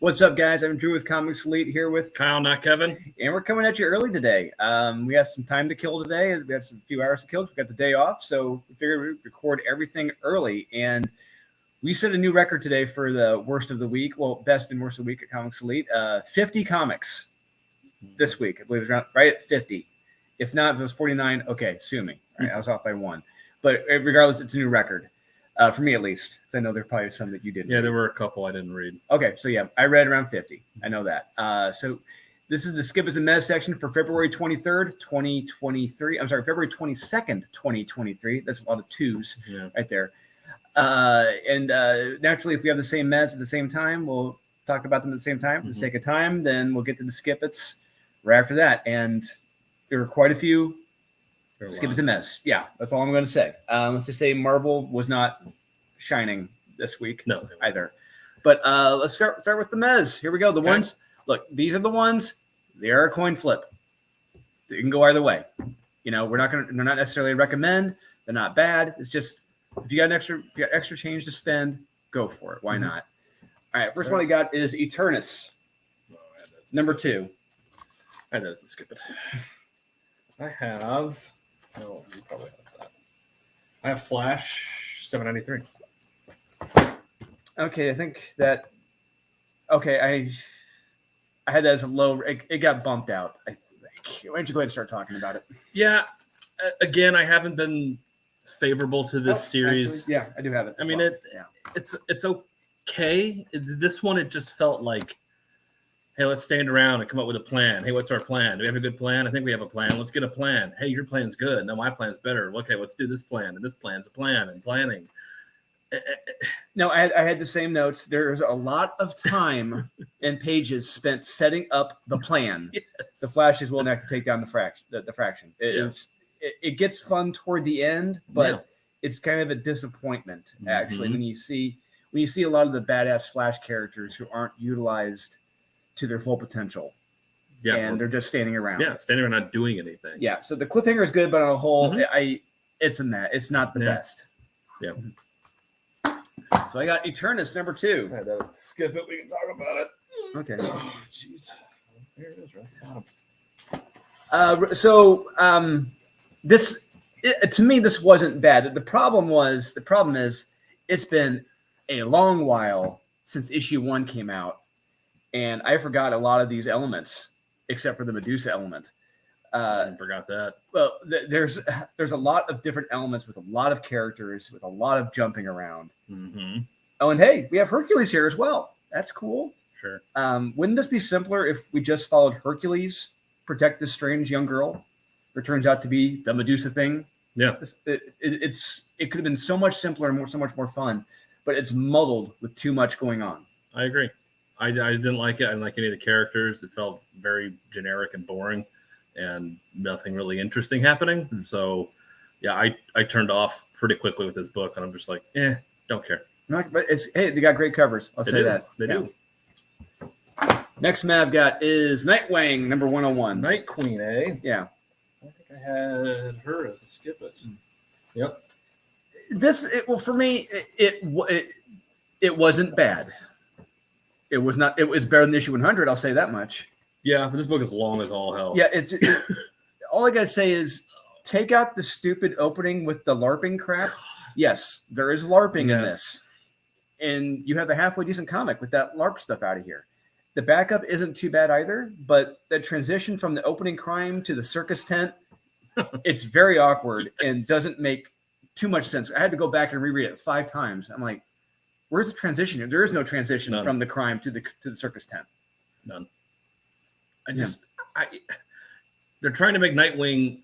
What's up, guys? I'm Drew with Comics Elite here with Kyle, not Kevin. And we're coming at you early today. We have some time to kill today. We have some few hours to kill. We got the day off, so we figured we'd record everything early. And we set a new record today for the worst of the week. Well, best and worst of the week at Comics Elite. 50 comics this week. I believe it's around, right at 50. If not, if it was 49, okay, sue me. All right, I was off by one. But regardless, it's a new record. For me, at least, because I know there are probably some that you didn't. Yeah, read. there were a couple I didn't read. Okay, so yeah, I read around 50. I know that. So this is the Skip Is a Mez section for February 23rd, 2023. I'm sorry, February 22nd, 2023. That's a lot of twos right there. And naturally, if we have the same mez at the same time, we'll talk about them at the same time for the sake of time. Then we'll get to the Skip-Its right after that. And there were quite a few. Skip It's a Mez. Yeah, that's all I'm going to say. Let's just say Marvel was not shining this week either. But let's start with the Mez. Here we go. The ones, look, these are the ones. They are a coin flip. They can go either way. You know, they're not necessarily recommend. They're not bad. It's just if you got extra change to spend, go for it. Why not? All right, first one I got is Eternus, number 2. I know it's a skip it. I have. Oh, you probably have that. I have Flash 793. Okay, I think that. Okay, I had that as a low. It got bumped out. I think. Why don't you go ahead and start talking about it? Yeah. Again, I haven't been favorable to this series. Actually, yeah, I do have it. I mean, it's okay. This one, it just felt like, hey, let's stand around and come up with a plan. Hey, what's our plan? Do we have a good plan? I think we have a plan. Let's get a plan. Hey, your plan's good. No, my plan's better. Okay, let's do this plan. And this plan's a plan and planning. No, I had the same notes. There's a lot of time and pages spent setting up the plan. Yes. The Flash is willing to take down the fraction. It gets fun toward the end, but it's kind of a disappointment, actually, when you see a lot of the badass Flash characters who aren't utilized to their full potential. Yeah. And they're just standing around. Yeah, standing around not doing anything. Yeah. So the cliffhanger is good, but on a whole, it's not the best. Yeah. So I got Eternus number 2. All right, let's skip it. We can talk about it. Okay. Oh, jeez. There it is, right at the bottom. To me, this wasn't bad. The problem is it's been a long while since issue 1 came out. And I forgot a lot of these elements, except for the Medusa element. I forgot that. Well, there's a lot of different elements with a lot of characters, with a lot of jumping around. Oh, and hey, we have Hercules here as well. That's cool. Sure. Wouldn't this be simpler if we just followed Hercules, protect this strange young girl? It turns out to be the Medusa thing. Yeah. It could have been so much simpler and so much more fun, but it's muddled with too much going on. I agree. I didn't like it. I didn't like any of the characters. It felt very generic and boring and nothing really interesting happening. So, yeah, I turned off pretty quickly with this book, and I'm just like, don't care. But hey, they got great covers. I'll say that. They do. Next Mav got is Nightwing, number 101. Night Queen, eh? Yeah. I think I had her as a skip it. Yep. For me, it wasn't bad. It was not. It was better than issue 100. I'll say that much. Yeah, but this book is long as all hell. Yeah, all I gotta say is take out the stupid opening with the LARPing crap. Yes, there is LARPing in this, and you have a halfway decent comic with that LARP stuff out of here. The backup isn't too bad either, but the transition from the opening crime to the circus tent, it's very awkward and doesn't make too much sense. I had to go back and reread it 5 times. I'm like, where's the transition? There is no transition from the crime to the circus tent. None. They're trying to make Nightwing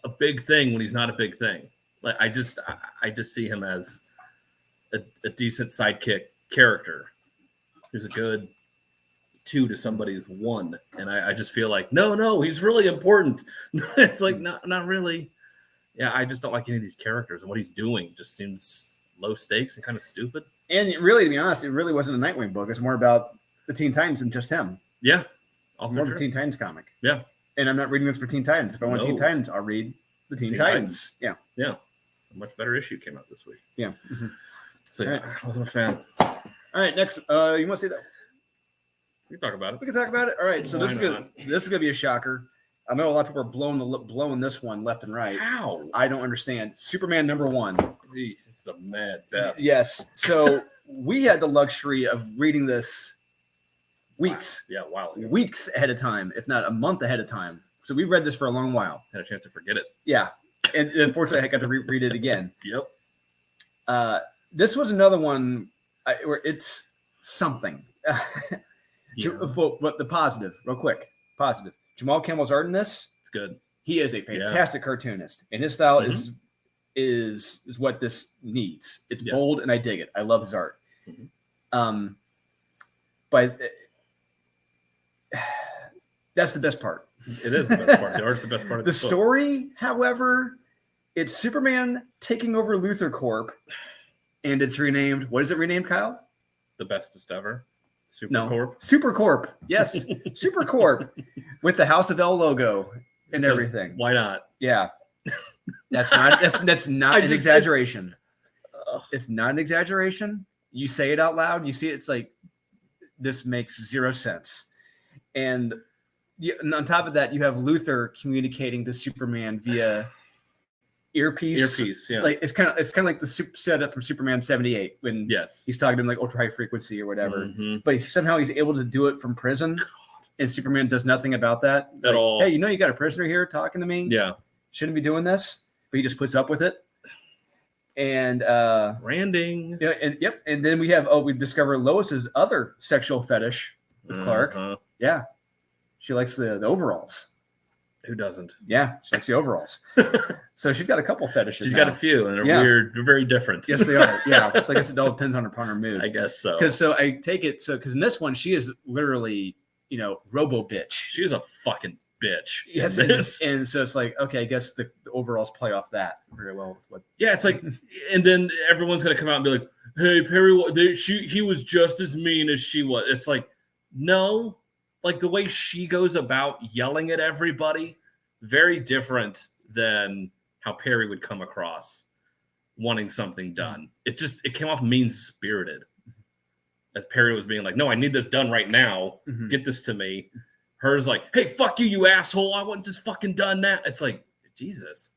a big thing when he's not a big thing. Like I just see him as a decent sidekick character. He's a good 2 to somebody's 1, and I just feel like no, he's really important. It's like not really. Yeah, I just don't like any of these characters, and what he's doing just seems low stakes and kind of stupid. And really, to be honest, it really wasn't a Nightwing book. It's more about the Teen Titans than just him. Yeah. Also more of a Teen Titans comic. Yeah. And I'm not reading this for Teen Titans. If I want Teen Titans, I'll read the Teen Titans. Yeah. Yeah. A much better issue came out this week. Yeah. So yeah, I wasn't a fan. All right, next. You want to say that? We can talk about it. We can talk about it. All right. So Why this is gonna be a shocker. I know a lot of people are blowing this one left and right. How? I don't understand. Superman #1. Jeez, it's a mad best. Yes. So we had the luxury of reading this weeks. Wow. Weeks ahead of time, if not a month ahead of time. So we read this for a long while. Had a chance to forget it. Yeah. And unfortunately, I got to read it again. Yep. This was another one where it's something. But the positive, real quick. Positive. Jamal Campbell's art in this. It's good. He is a fantastic cartoonist, and his style is what this needs. It's bold, and I dig it. I love his art. But that's the best part. It is the best part. The art's the best part of the story. However, it's Superman taking over Luthor Corp, and it's renamed. What is it renamed, Kyle? The bestest ever. Supercorp. Supercorp. Yes, Supercorp with the House of L logo and everything. Why not? Yeah, that's not an exaggeration. It's not an exaggeration. You say it out loud. You see, it's like this makes zero sense. And on top of that, you have Luthor communicating to Superman via earpiece. Yeah. Like it's kind of like the setup from Superman 78 when he's talking to him like ultra high frequency or whatever. But somehow he's able to do it from prison, and Superman does nothing about that at all. Hey, you got a prisoner here talking to me. Yeah, shouldn't be doing this, but he just puts up with it. And branding. Yeah, and then we discover Lois's other sexual fetish with Clark. Yeah, she likes the overalls. Who doesn't? Yeah, she likes the overalls. So she's got a couple fetishes. She's got a few, and they're weird. They're very different. Yes, they are. Yeah, so I guess it all depends on her mood. I guess so. Because I take it because in this one she is literally robo bitch. She's a fucking bitch. Yes, and so it's like okay, I guess the overalls play off that very well. Yeah, it's like, and then everyone's gonna come out and be like, "Hey, Perry, he was just as mean as she was." It's like, no. Like the way she goes about yelling at everybody, very different than how Perry would come across wanting something done. It came off mean-spirited. As Perry was being like, no, I need this done right now. Get this to me. Hers like, hey, fuck you, you asshole. I want this fucking done now. It's like, Jesus.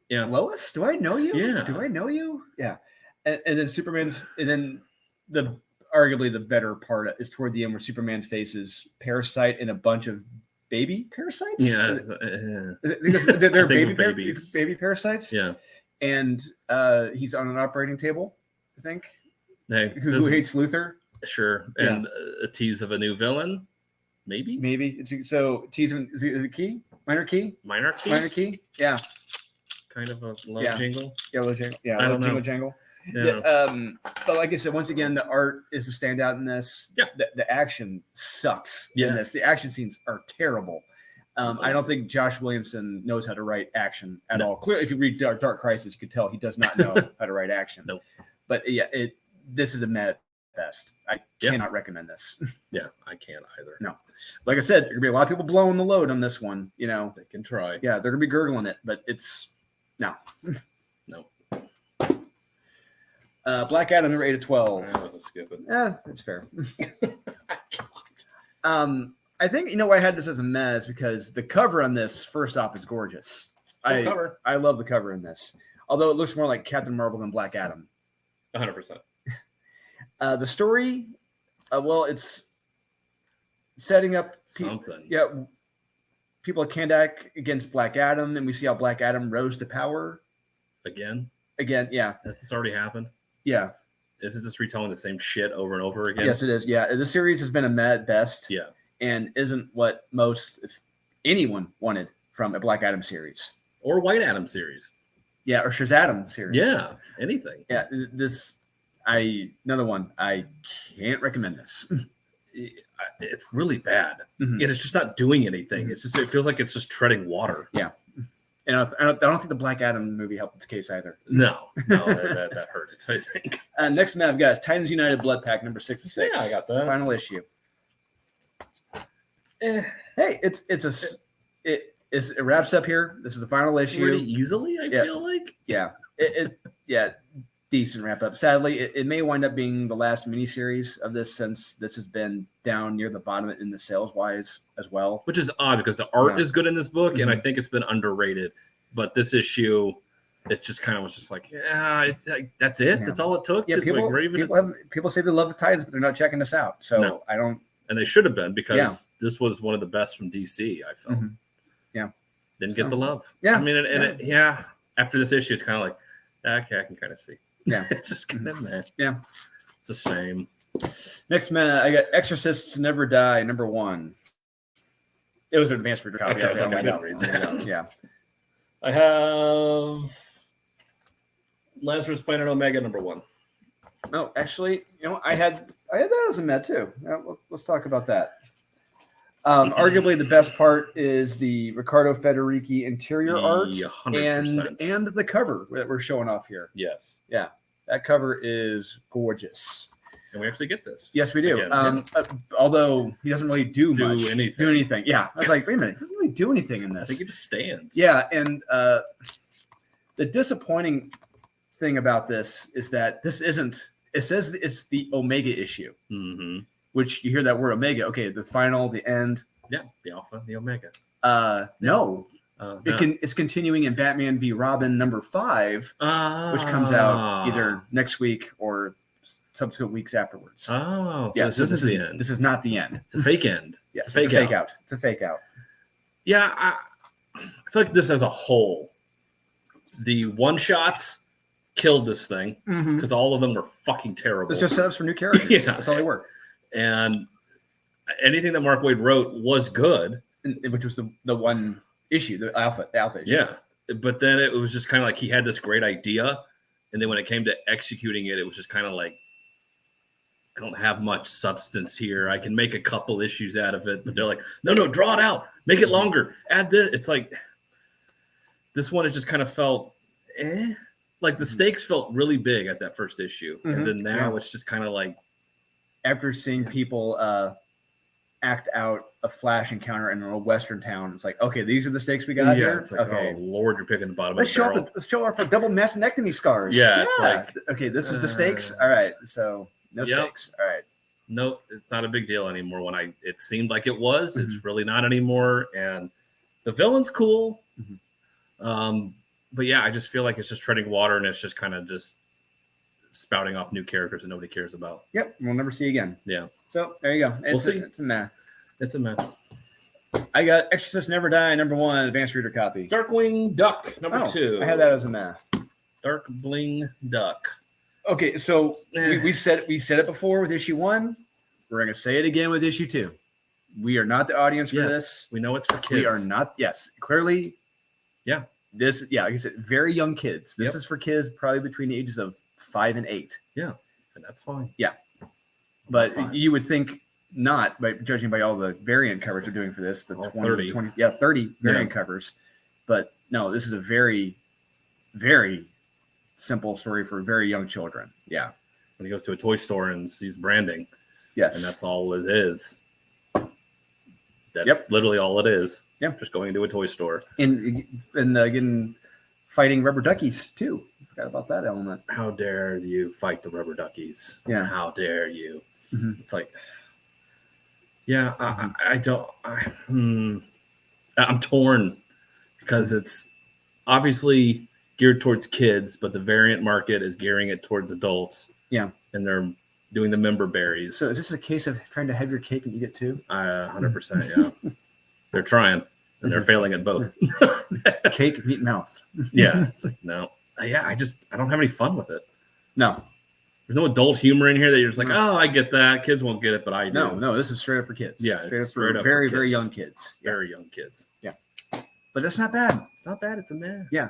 Yeah. Lois, do I know you? Yeah. Do I know you? Yeah. And then Superman, and then arguably the better part is toward the end where Superman faces Parasite and a bunch of baby parasites. Yeah, they're baby parasites. Yeah, and he's on an operating table, I think. Hey, who hates Luthor? Sure, and a tease of a new villain, maybe. So tease is it key? Minor key. Yeah, kind of a low jingle. Yeah, low jingle. Yeah, I don't know. Jingle. Yeah. But like I said, once again, the art is a standout in this. Yeah. The action sucks in this. The action scenes are terrible. I don't think Josh Williamson knows how to write action at all. Clearly, if you read Dark Crisis, you could tell he does not know how to write action. Nope. But yeah, this is a mad best. I cannot recommend this. Yeah, I can't either. No. Like I said, there gonna be a lot of people blowing the load on this one. They can try. Yeah, they're gonna be gurgling it, but it's no. Black Adam number 8 of 12. I wasn't skipping. Yeah, it's fair. I think why I had this as a mess because the cover on this first off is gorgeous. I love the cover in this, although it looks more like Captain Marvel than Black Adam. 100%. The story, it's setting up something. People at Kandak against Black Adam, and we see how Black Adam rose to power again. Yeah. Has this already happened? Yeah. Isn't this retelling the same shit over and over again? Yes, it is. Yeah. The series has been a mad best. Yeah. And isn't what most, if anyone, wanted from a Black Adam series. Or White Adam series. Yeah, or Shazam series. Yeah, anything. Yeah, another one. I can't recommend this. It's really bad. And it's just not doing anything. It feels like it's just treading water. Yeah. And I don't think the Black Adam movie helped its case either. No, that hurt it, I think. Next map, guys, Titans United Blood Pack number 66. Yeah, I got that. Final issue. Hey, it wraps up here. This is the final issue. Pretty easily, I feel like. Yeah. decent wrap up. Sadly, it may wind up being the last miniseries of this, since this has been down near the bottom in the sales wise as well. Which is odd because the art is good in this book, and I think it's been underrated. But this issue, it just kind of was just like, that's it. Yeah. That's all it took. Yeah, people say they love the Titans, but they're not checking this out. So I don't. And they should have been, because this was one of the best from DC. I felt. Yeah. Didn't get the love. Yeah. I mean, after this issue, it's kind of like, okay, I can kind of see. Yeah. It's just kind of meh. Yeah. It's a shame. Next man, I got Exorcists Never Die, #1. It was an advanced reader copy. Okay, yeah. I have Lazarus Planet Omega #1. No, actually, I had that as a med too. Let's talk about that. Arguably, the best part is the Riccardo Federici interior art 100%. and the cover that we're showing off here. Yes. Yeah, that cover is gorgeous. And we actually get this. Yes, we do. Again, although he doesn't really do anything. Yeah, I was like, wait a minute, he doesn't really do anything in this. I think he just stands. Yeah, and the disappointing thing about this is that this isn't. It says it's the Omega issue. Mm-hmm. Which you hear that word Omega. Okay, the final, the end. Yeah, the Alpha, the Omega. No. It's continuing in Batman v Robin #5, which comes out either next week or subsequent weeks afterwards. Oh, yeah. So this is the end. This is not the end. It's a fake end. Yeah, it's a fake out. It's a fake out. Yeah, I feel like this as a whole, the one shots killed this thing because all of them were fucking terrible. It's just setups for new characters. Yeah, that's all they were. And anything that Mark Waid wrote was good, which was the one issue, the alpha issue. Yeah, but then it was just kind of like he had this great idea, and then when it came to executing it, it was just kind of like, I don't have much substance here. I can make a couple issues out of it, but they're like, no, draw it out, make it longer, add this. It's like this one, it just kind of felt, like the stakes felt really big at that first issue, and then now it's just kind of like. After seeing people act out a Flash encounter in a Western town, it's like, okay, these are the stakes we got here. It's like, okay, oh Lord, you're picking the bottom. Let's show off our double mastectomy scars. Yeah, it's like, okay, this is the stakes. All right, so no stakes. All right, no, it's not a big deal anymore. When it seemed like it was, it's really not anymore. And the villain's cool, but yeah, I just feel like it's just treading water, and it's just kind of just spouting off new characters that nobody cares about. Yep, we'll never see again. Yeah. So there you go. It's a mess. It's a mess. I got Exorcist Never Die #1 advanced reader copy. Darkwing Duck #2. I had that as a mess. Dark Bling Duck. Okay, so we said it before with issue 1. We're gonna say it again with issue 2. We are not the audience for this. We know it's for kids. We are not. Yes, clearly. Yeah. This. Yeah, like I said, very young kids. This is for kids probably between the ages of 5 and 8. Yeah, and that's fine. Yeah, but you would think not, by judging by all the variant coverage they're doing for this, the 30 variant covers. But no, this is a very, very simple story for very young children. Yeah, when he goes to a toy store and sees branding, yes, and that's all it is. That's literally all it is. Yeah, just going into a toy store and again, fighting rubber duckies too. Forgot about that element. How dare you fight the rubber duckies? Yeah. How dare you? It's like, yeah, I don't. I'm torn because it's obviously geared towards kids, but the variant market is gearing it towards adults. Yeah. And they're doing the member berries. So is this a case of trying to have your cake and eat it too? 100%. Yeah. They're trying and they're failing at both. Cake, meat, mouth. Yeah. It's like, no. Yeah, I don't have any fun with it. No. There's no adult humor in here that you're just like, oh, I get that. Kids won't get it, but I do. No, this is straight up for kids. Yeah, it's straight up very, very young kids. Very young kids. Yeah. But that's not bad. It's not bad. It's a mess. Yeah.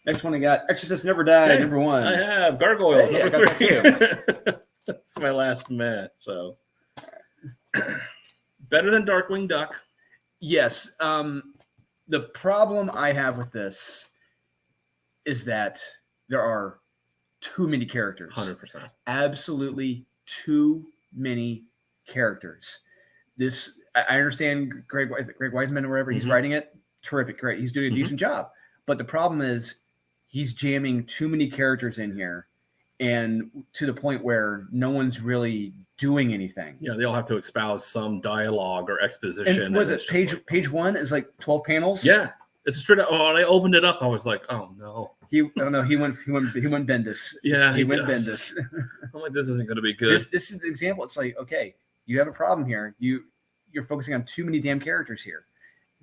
Next one I got Exorcist Never Die, #1. I have Gargoyles. Hey, I got that too. That's my last mess. So better than Darkwing Duck. Yes. The problem I have with this is that there are too many characters. 100%. Absolutely too many characters. This, I understand Greg Weisman or whatever, he's writing it. Terrific, great. He's doing a decent job. But the problem is he's jamming too many characters in here, and to the point where no one's really doing anything. Yeah, they all have to espouse some dialogue or exposition. And was it page 1 is like 12 panels? Yeah, it's straight up. Oh, when I opened it up, I was like, oh no. He went Bendis. Yeah, he went Bendis. I'm like, this isn't going to be good. This is an example. It's like, okay, you have a problem here. You're focusing on too many damn characters here.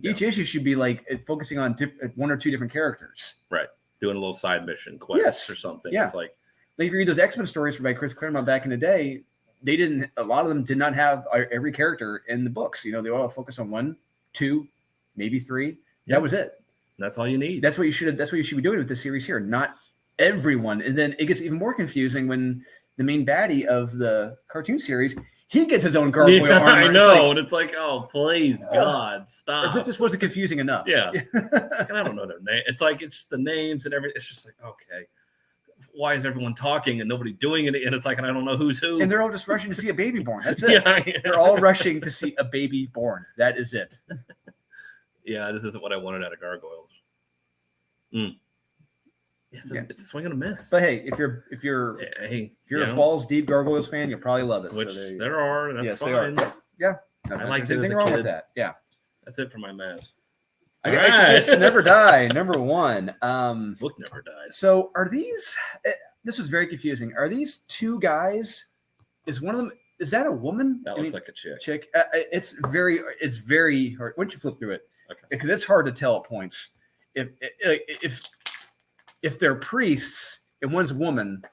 Each issue should be like focusing on one or two different characters. Right. Doing a little side mission quests or something. Yeah. It's like if you read those X-Men stories by Chris Claremont back in the day, a lot of them did not have every character in the books. They all focus on 1, 2, maybe 3. Yeah. That was it. That's all you need. That's what you should be doing with this series here. Not everyone. And then it gets even more confusing when the main baddie of the cartoon series, he gets his own gargoyle armor. I know. It's like, oh, please, God, stop. As if this wasn't confusing enough. Yeah. And I don't know their name. It's like, it's the names and everything. It's just like, okay, why is everyone talking and nobody doing it? And it's like, and I don't know who's who. And they're all just rushing to see a baby born. That's it. Yeah. They're all rushing to see a baby born. That is it. Yeah, this isn't what I wanted out of Gargoyles. It's a swing and a miss. But hey, if you're a balls deep Gargoyles fan, you'll probably love it. Which so there are. That's fine. They are. Yeah, I liked it as nothing a wrong kid. with that. Yeah, that's it for my mess. Exorcists Never Die, number 1. Book never dies. So are these? This was very confusing. Are these two guys? Is one of them? Is that a woman? That looks like a chick. It's very hard. Why don't you flip through it? Okay. Because it's hard to tell at points. If they're priests and one's a woman,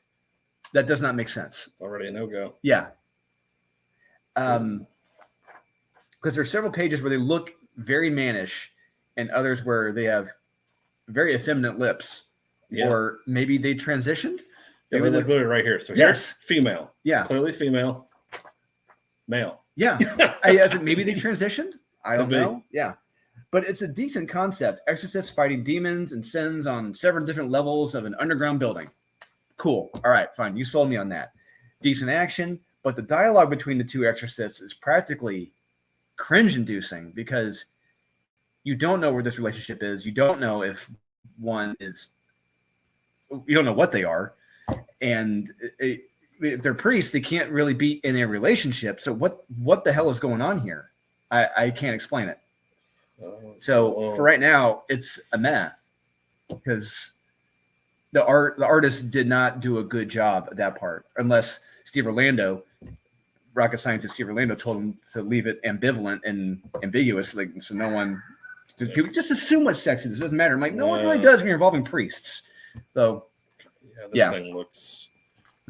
that does not make sense. It's already a no-go. Yeah. Because there's several pages where they look very mannish and others where they have very effeminate lips. Yeah. Or maybe they transitioned. Yeah, Maybe look right here. So Yes. here's female. Yeah. Clearly female. Male. Yeah. Maybe they transitioned. I don't know. Yeah. But it's a decent concept. Exorcists fighting demons and sins on several different levels of an underground building. Cool. All right, fine. You sold me on that. Decent action. But the dialogue between the two exorcists is practically cringe-inducing because you don't know where this relationship is. You don't know if one is... You don't know what they are. And if they're priests, they can't really be in a relationship. So what the hell is going on here? I can't explain it. So for right now, it's a meh because the artist did not do a good job at that part, unless Steve Orlando, rocket scientist Steve Orlando, told him to leave it ambivalent and ambiguous, like so no one, people just assume what's sexy. This doesn't matter. I'm like, no one really does when you're involving priests. So this thing looks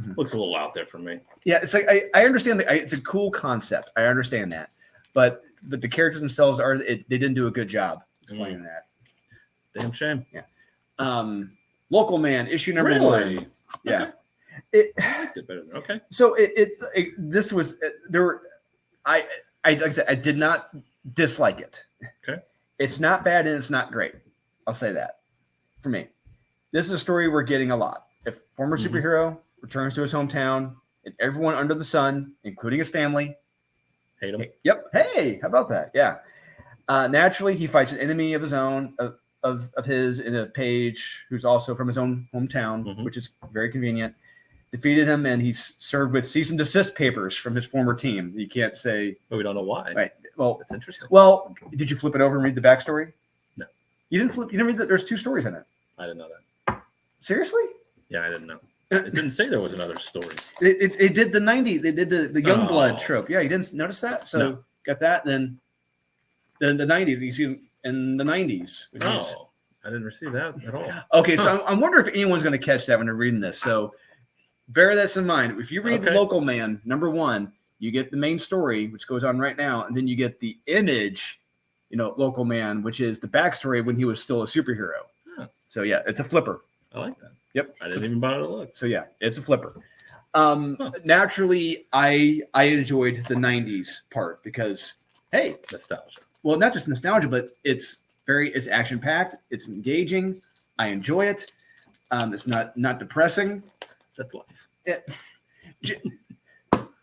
a little out there for me. Yeah, it's like I understand that it's a cool concept. I understand that, but the characters themselves they didn't do a good job explaining that. Damn shame. Yeah. Local Man, issue number 1. Yeah. I liked it better. Okay. So this was there were like I said, I did not dislike it. Okay. It's not bad and it's not great. I'll say that for me. This is a story we're getting a lot. If former superhero returns to his hometown and everyone under the sun, including his family, hate him. Yep. Hey, how about that? Yeah. Naturally, he fights an enemy of his own, of his in a page who's also from his own hometown, which is very convenient. Defeated him, and he's served with cease and desist papers from his former team. You can't say. But we don't know why. Right. Well, that's interesting. Well, did you flip it over and read the backstory? No. You didn't flip. You didn't read that. There's 2 stories in it. I didn't know that. Seriously? Yeah, I didn't know. It didn't say there was another story. It did the 90s. They did the young blood trope. Yeah, you didn't notice that? So got that. Then the 90s. You see in the 90s. I didn't receive that at all. Okay, so I'm wondering if anyone's going to catch that when they're reading this. So bear this in mind. If you read The Local Man, number 1, you get the main story, which goes on right now, and then you get the Image, Local Man, which is the backstory when he was still a superhero. Huh. So yeah, it's a flipper. I like that. Yep. I didn't even bother to look. So yeah, it's a flipper. Naturally, I enjoyed the 90s part because, hey, nostalgia. Well, not just nostalgia, but it's action packed. It's engaging. I enjoy it. It's not depressing. That's life.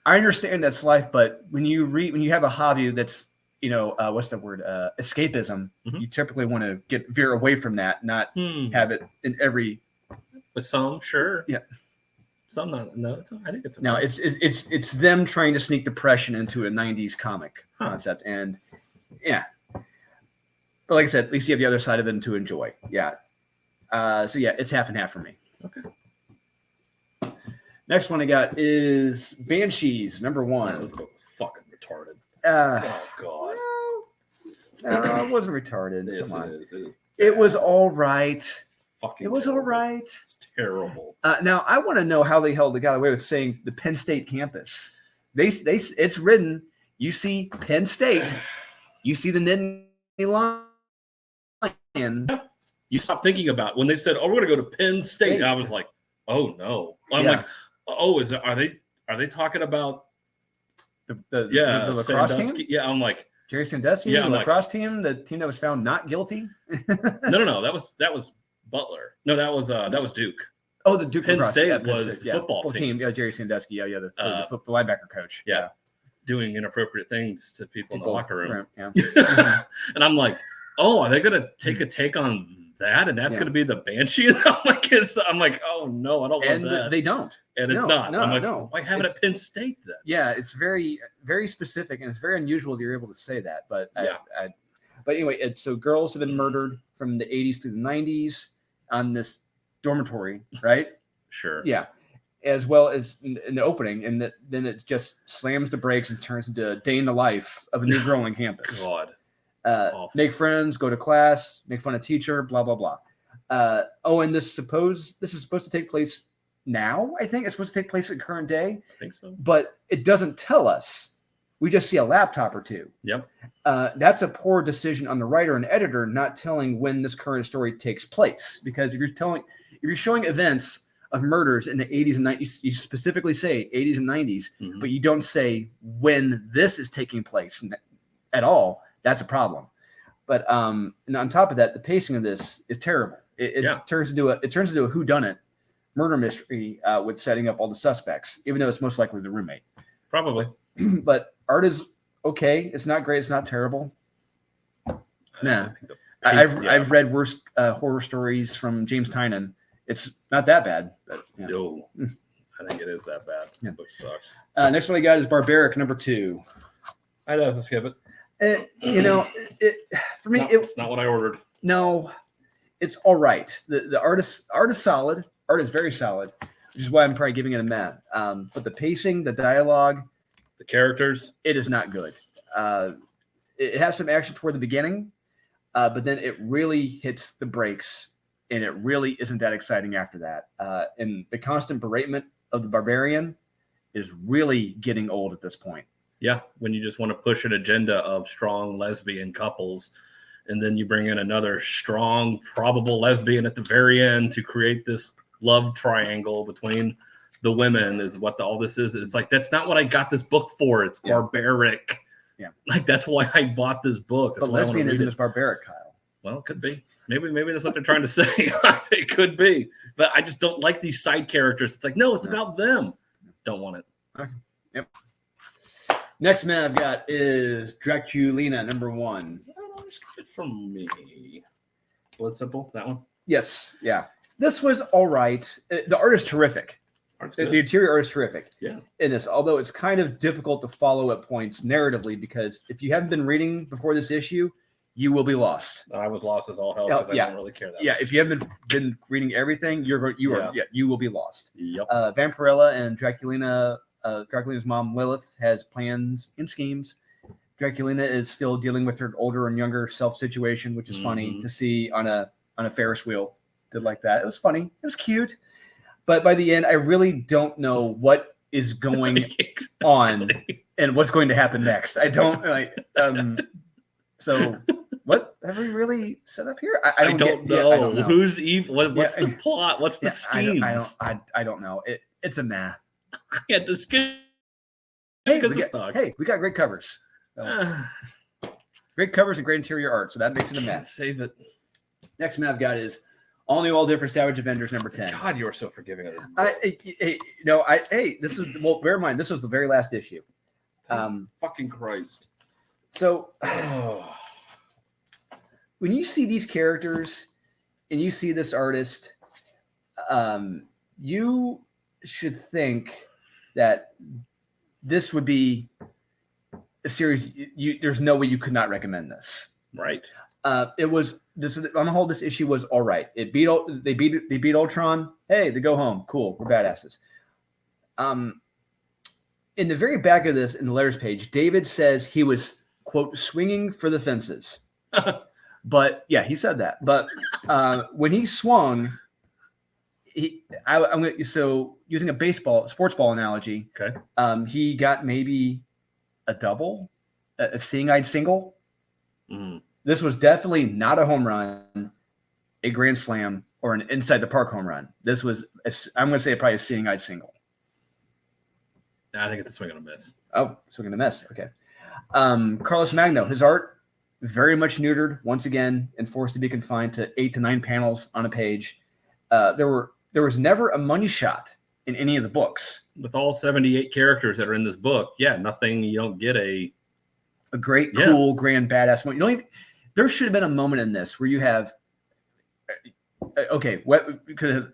I understand that's life, but when you have a hobby that's what's the word? Escapism. You typically want to veer away from that, not have it in every But some, sure. Yeah. Some not. No, I think it's no. It's them trying to sneak depression into a '90s comic concept, and yeah. But like I said, at least you have the other side of it to enjoy. Yeah. So yeah, it's half and half for me. Okay. Next one I got is Banshees #1. That was fucking retarded. Oh God. No, it wasn't retarded. Yes, Come on. it is. It was all right. Fucking it was terrible. all right. It's terrible. Now I want to know how they got away with saying the Penn State campus. It's written. You see Penn State. You see the Nittany Lion. You stop thinking about when they said, "Oh, we're going to go to Penn State." I was like, "Oh no!" I'm like, "Oh, are they talking about the lacrosse Sandusky? team?" Yeah, I'm like Jerry Sandusky, the lacrosse team, the team that was found not guilty. No, that was Butler. No, that was Duke. Oh, the Duke Penn lacrosse State was the football team. Yeah, Jerry Sandusky. Yeah, the linebacker coach. Yeah, doing inappropriate things to people in the locker room. Yeah. And I'm like, oh, are they going to take on that? And that's going to be the Banshee? I'm like, oh no, I don't want that. They don't. And it's not. No, I'm like, no. why have it at Penn State then? Yeah, it's very, very specific, and it's very unusual that you're able to say that. But but anyway, so girls have been murdered from the 80s to the 90s on this dormitory, right? Sure. Yeah. As well as in the opening, and then it just slams the brakes and turns into a day in the life of a new girl on campus. God. Make friends, go to class, make fun of teacher, blah blah blah. And this is supposed to take place now. I think it's supposed to take place in current day. I think so. But it doesn't tell us. We just see a laptop or two. Yep. That's a poor decision on the writer and editor not telling when this current story takes place. Because if you're showing events of murders in the 80s and 90s, you specifically say 80s and 90s, but you don't say when this is taking place at all. That's a problem. But and on top of that, the pacing of this is terrible. It turns into a whodunit murder mystery with setting up all the suspects, even though it's most likely the roommate. Probably. But art is okay. It's not great. It's not terrible. Nah. I've read worse horror stories from James Tynion. It's not that bad. But, yeah. No, I think it is that bad. Yeah. Which sucks. Next one I got is Barbaric #2. I'd have to skip it. For me, it's not what I ordered. No, it's all right. The art is solid. Art is very solid, which is why I'm probably giving it a meh. But the pacing, the dialogue, the characters, it is not good. It has some action toward the beginning, but then it really hits the brakes, and it really isn't that exciting after that. And the constant beratement of the barbarian is really getting old at this point. Yeah, when you just want to push an agenda of strong lesbian couples, and then you bring in another strong, probable lesbian at the very end to create this love triangle between the women is what all this is. It's like, that's not what I got this book for. It's barbaric. Yeah. Like, that's why I bought this book. That's but lesbianism is barbaric, Kyle. Well, it could be. Maybe that's what they're trying to say. It could be. But I just don't like these side characters. It's like, no, it's about them. Don't want it. Okay. Yep. Next man I've got is Draculina #1. It's from me. Blood Simple, that one? Yes. Yeah. This was all right. The art is terrific. The interior art is terrific. Yeah. In this, although it's kind of difficult to follow at points narratively, because if you haven't been reading before this issue, you will be lost. I was lost as all hell because I don't really care that much. If you haven't been reading everything, you will be lost. Yep. Vampirella and Draculina's mom Lilith has plans and schemes. Draculina is still dealing with her older and younger self situation, which is funny to see on a Ferris wheel. Did like that. It was funny. It was cute. But by the end, I really don't know what is going on and what's going to happen next. I don't like. So what have we really set up here? I don't know. I don't know. Who's evil? What's the plot? What's the scheme? I don't know. It's a nah. I had the skin. Hey, we got great covers. Great covers and great interior art, so that makes it a mess. Save it. Next one I've got is All New, All Different Savage Avengers #10. God, you are so forgiving of this. This is, well, bear in mind, this was the very last issue. Fucking Christ. So when you see these characters and you see this artist, You should think that this would be a series. There's no way you could not recommend this. Right. It was this on the whole. This issue was all right. They beat Ultron. Hey, they go home. Cool. We're badasses. In the very back of this, in the letters page, David says he was, quote, swinging for the fences. But yeah, he said that. But when he swung, so using a sports ball analogy, okay, he got maybe a double, a seeing-eyed single. Mm. This was definitely not a home run, a grand slam, or an inside the park home run. This was, I'm going to say, probably a seeing-eyed single. I think it's a swing and a miss. Oh, swing and a miss. Okay. Carlos Magno, his art very much neutered once again and forced to be confined to 8 to 9 panels on a page. There was never a money shot in any of the books. With all 78 characters that are in this book, nothing. You don't get a great, cool, grand, badass moment. There should have been a moment in this where you have, what could have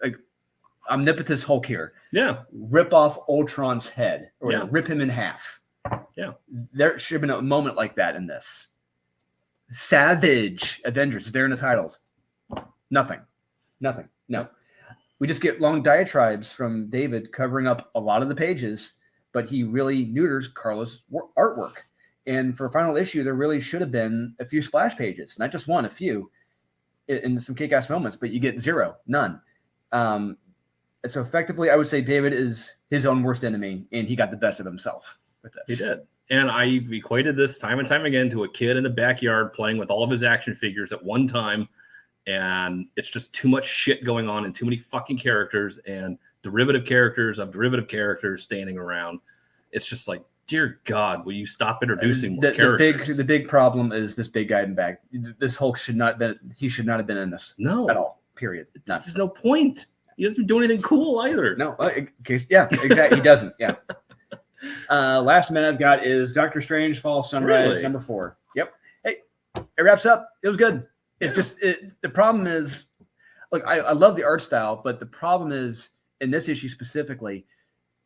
Omnipotence Hulk here. Yeah. Rip off Ultron's head or rip him in half. Yeah. There should have been a moment like that in this. Savage Avengers. They're in the titles. Nothing. No. We just get long diatribes from David covering up a lot of the pages, but he really neuters Carlos' artwork. And for a final issue, there really should have been a few splash pages, not just one, a few, in some kick-ass moments, but you get zero, none. So effectively, I would say David is his own worst enemy, and he got the best of himself with this. He did. And I've equated this time and time again to a kid in the backyard playing with all of his action figures at one time, and it's just too much shit going on and too many fucking characters and derivative characters of derivative characters standing around. It's just like, dear God, will you stop introducing more characters? The big problem is this big guy in the back. This Hulk should not have been in this. No. At all. Period. There's no point. He doesn't do anything cool either. No. Exactly. He doesn't. Yeah. Last man I've got is Doctor Strange Fall Sunrise number 4. Yep. Hey, it wraps up. It was good. It's just the problem is, look, I love the art style, but the problem is in this issue specifically,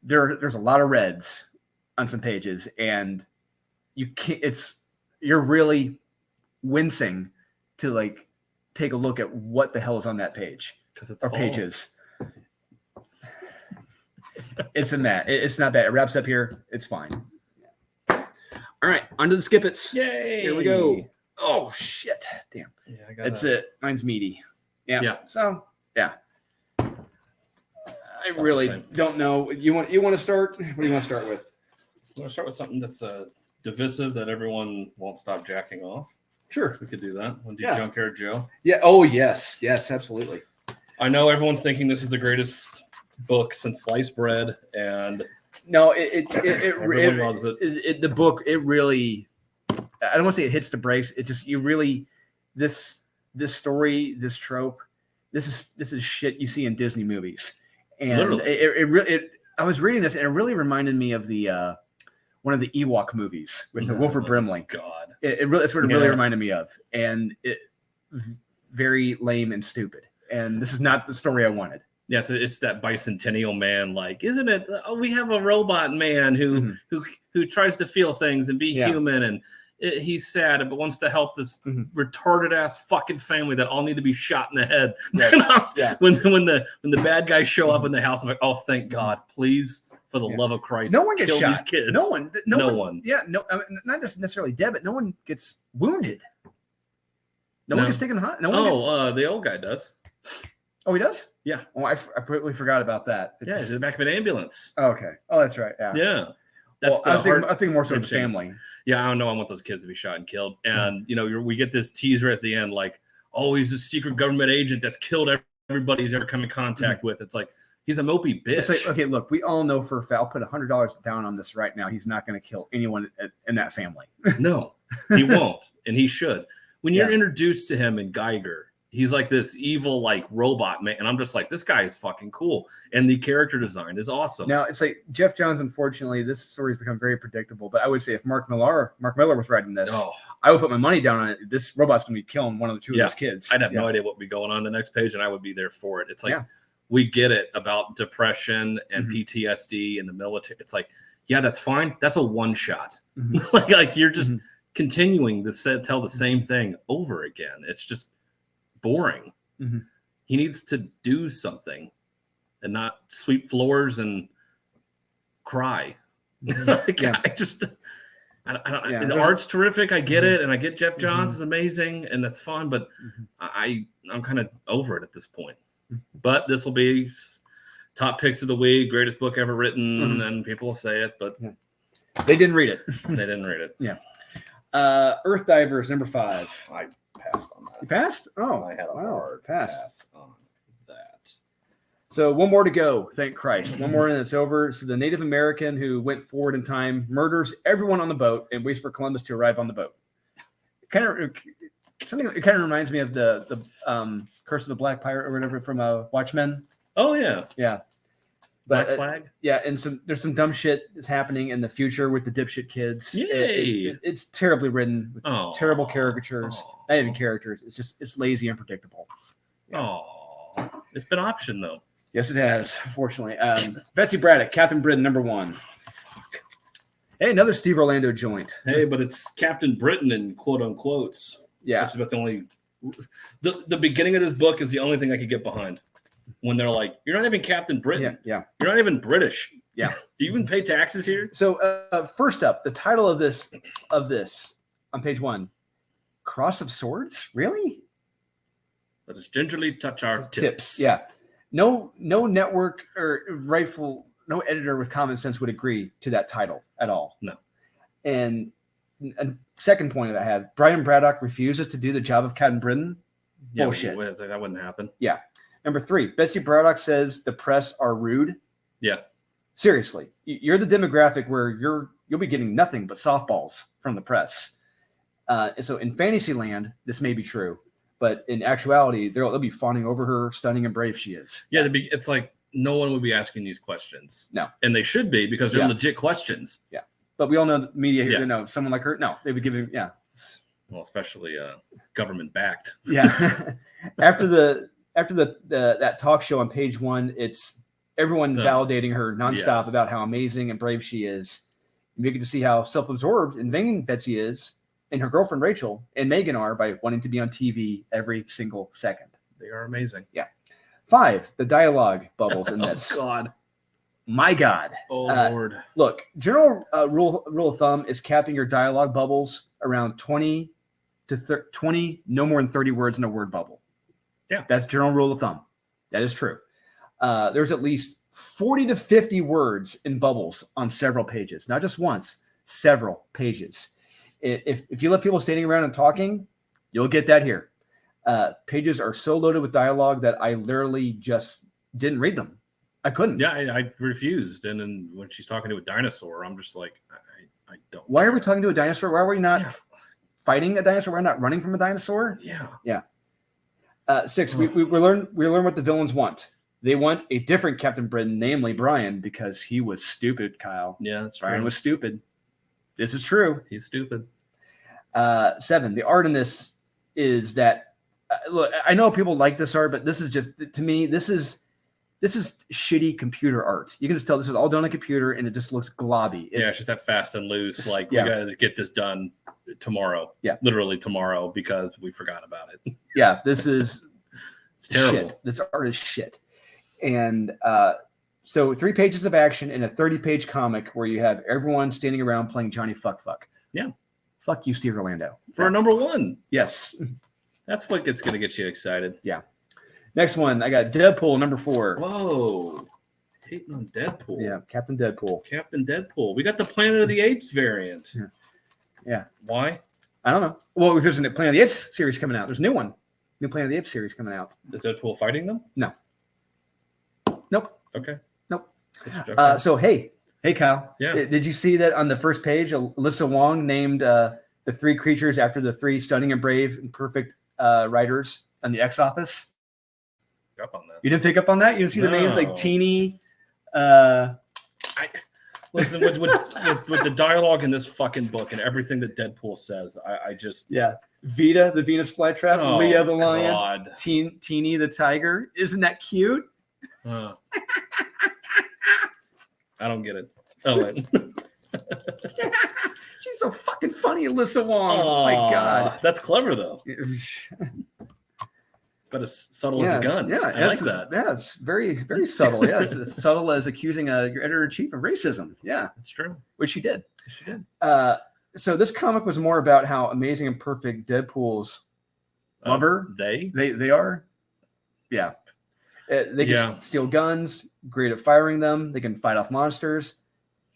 there's a lot of reds on some pages, and you can't. You're really wincing to like take a look at what the hell is on that page because it's pages. It's in that. It's not bad. It wraps up here. It's fine. All right, onto the skippets. Yay! Here we go. Oh shit! Damn. Yeah, I got That's it. Mine's meaty. Yeah. So yeah. I really don't know. You want to start? What do you want to start with? I'm going to start with something that's divisive that everyone won't stop jacking off. Sure. We could do that. Want to do Junkyard Joe? Yeah. Oh, yes. Yes, absolutely. I know everyone's thinking this is the greatest book since sliced bread, and no, everyone loves it. The book, it really, I don't want to say it hits the brakes. It just, this story, this trope, this is shit you see in Disney movies. And literally. I was reading this, and it really reminded me of the one of the Ewok movies with the Wilford Brimley. God, it's what it really reminded me of, and it very lame and stupid. And this is not the story I wanted. Yeah, so it's that bicentennial man, like, isn't it? Oh, we have a robot man who tries to feel things and be human, and he's sad but wants to help this retarded ass fucking family that all need to be shot in the head. Yes. When the bad guys show up in the house, I'm like, oh, thank God, please, for the love of Christ, no one gets kill shot. These kids. No one. Yeah, no, I mean, not just necessarily dead, but no one gets wounded. No one gets taken hot. The old guy does. Oh, he does? Yeah. Oh, I completely forgot about that. He's in the back of an ambulance. Oh, okay. Oh, that's right. Yeah. Yeah. I think more so the family. Yeah, I don't know. I want those kids to be shot and killed. And, we get this teaser at the end, like, oh, he's a secret government agent that's killed everybody he's ever come in contact with. It's like, he's a mopey bitch. It's like, okay, look, we all know for a fact, I'll put $100 down on this right now. He's not going to kill anyone in that family. No, he won't. And he should. When you're introduced to him in Geiger, he's like this evil, like, robot man. And I'm just like, this guy is fucking cool. And the character design is awesome. Now, it's like Jeff Johns, unfortunately, this story has become very predictable. But I would say if Mark Miller was writing this, I would put my money down on it. This robot's going to be killing one of the two of his kids. I'd have no idea what would be going on the next page, and I would be there for it. It's like, we get it about depression and Mm-hmm. PTSD in the military. It's like, yeah, that's fine. That's a one shot. Mm-hmm. like you're just continuing to tell the same thing over again. It's just boring. Mm-hmm. He needs to do something and not sweep floors and cry. Like, Yeah. I don't. The art's terrific. I get it, and I get Jeff Johns is amazing, and that's fun. But I'm kind of over it at this point. But this will be top picks of the week, greatest book ever written, and people will say it. But they didn't read it. They didn't read it. Yeah. Earthdivers number 5. I passed on that. You passed? Oh, I had a wow. hard Pass on that. So one more to go. Thank Christ. One more and it's over. So the Native American who went forward in time murders everyone on the boat and waits for Columbus to arrive on the boat. It kind of reminds me of the Curse of the Black Pirate or whatever from Watchmen. Oh yeah. Yeah. Black But Flag. yeah, and there's some dumb shit that's happening in the future with the dipshit kids. Yay. It's terribly written with terrible caricatures. Not even characters. It's lazy and predictable. Oh, it's been optioned though. Yes, it has. Fortunately, Betsy Braddock, Captain Britain, number 1. Hey, another Steve Orlando joint. Hey, but it's Captain Britain in quote unquotes. Yeah, that's about the only. The beginning of this book is the only thing I could get behind. When they're like, "You're not even Captain Britain. Yeah. You're not even British. Yeah. Do you even pay taxes here?" So, first up, the title of this on page 1, Cross of Swords. Really? Let us gingerly touch our tips. Yeah. No network or no editor with common sense would agree to that title at all. No. And a second point that I have, Brian Braddock refuses to do the job of Captain Britain. Yeah, bullshit. That wouldn't happen. Yeah. Number 3, Betsy Braddock says the press are rude. Yeah. Seriously, you're the demographic where you'll be getting nothing but softballs from the press. And so in Fantasyland, this may be true. But in actuality, they'll be fawning over her, stunning and brave she is. Yeah, it's like no one would be asking these questions. No. And they should be because they're legit questions. Yeah. But we all know the media, someone like her, no, they would give him, Well, especially government backed. Yeah. After that talk show on page 1, it's everyone validating her nonstop about how amazing and brave she is. And you get to see how self-absorbed and vain Betsy is, and her girlfriend Rachel and Megan are by wanting to be on TV every single second. They are amazing. Yeah. 5, the dialogue bubbles in this. Oh, God. My God. Oh, Lord. Look, general rule of thumb is capping your dialogue bubbles around 20 to 20, no more than 30 words in a word bubble. Yeah. That's general rule of thumb. That is true. There's at least 40 to 50 words in bubbles on several pages, not just once, several pages. If you let people standing around and talking, you'll get that here. Pages are so loaded with dialogue that I literally just didn't read them. I couldn't. Yeah, I refused. And then when she's talking to a dinosaur, I'm just like, I don't. Why are we talking to a dinosaur? Why are we not fighting a dinosaur? We're not running from a dinosaur? Yeah. Yeah. 6, we learn what the villains want. They want a different Captain Britain, namely Brian, because he was stupid, Kyle. Yeah, that's Brian true. was stupid. This is true. He's stupid. 7, the art in this is that look, I know people like this art, but this is just, to me, this is shitty computer art. You can just tell this is all done on a computer and it just looks globby. It's just that fast and loose. Like, we got to get this done tomorrow. Yeah. Literally tomorrow because we forgot about it. Yeah. This is it's terrible. Shit. This art is shit. And so 3 pages of action in a 30-page comic where you have everyone standing around playing Johnny Fuck. Yeah. Fuck you, Steve Orlando. For number 1. Yes. That's what going to get you excited. Yeah. Next one, I got Deadpool number 4. Whoa. Hating on Deadpool. Yeah, Captain Deadpool. Captain Deadpool. We got the Planet of the Apes variant. Yeah. Why? I don't know. Well, there's a Planet of the Apes series coming out. There's a new one. New Planet of the Apes series coming out. Is Deadpool fighting them? No. Nope. Okay. Nope. Okay. So, hey, Kyle. Yeah. Did you see that on the first page, Alyssa Wong named the 3 creatures after the 3 stunning and brave and perfect writers on the X Office? Up on that. You didn't pick up on that? You didn't see the names like Teeny? Listen, with the dialogue in this fucking book and everything that Deadpool says, I just... Yeah. Vita, the Venus flytrap. Leah, the lion. God. Teeny, the tiger. Isn't that cute? I don't get it. Oh, wait. She's so fucking funny, Alyssa Wong. Oh my god, that's clever though. But as subtle as a gun. Yeah, I like that. Yeah, it's very, very subtle. Yeah, it's as subtle as accusing your editor-in-chief of racism. Yeah, that's true. Which she did. She did. So this comic was more about how amazing and perfect Deadpool's lover. They are. Yeah. They can steal guns, great at firing them. They can fight off monsters.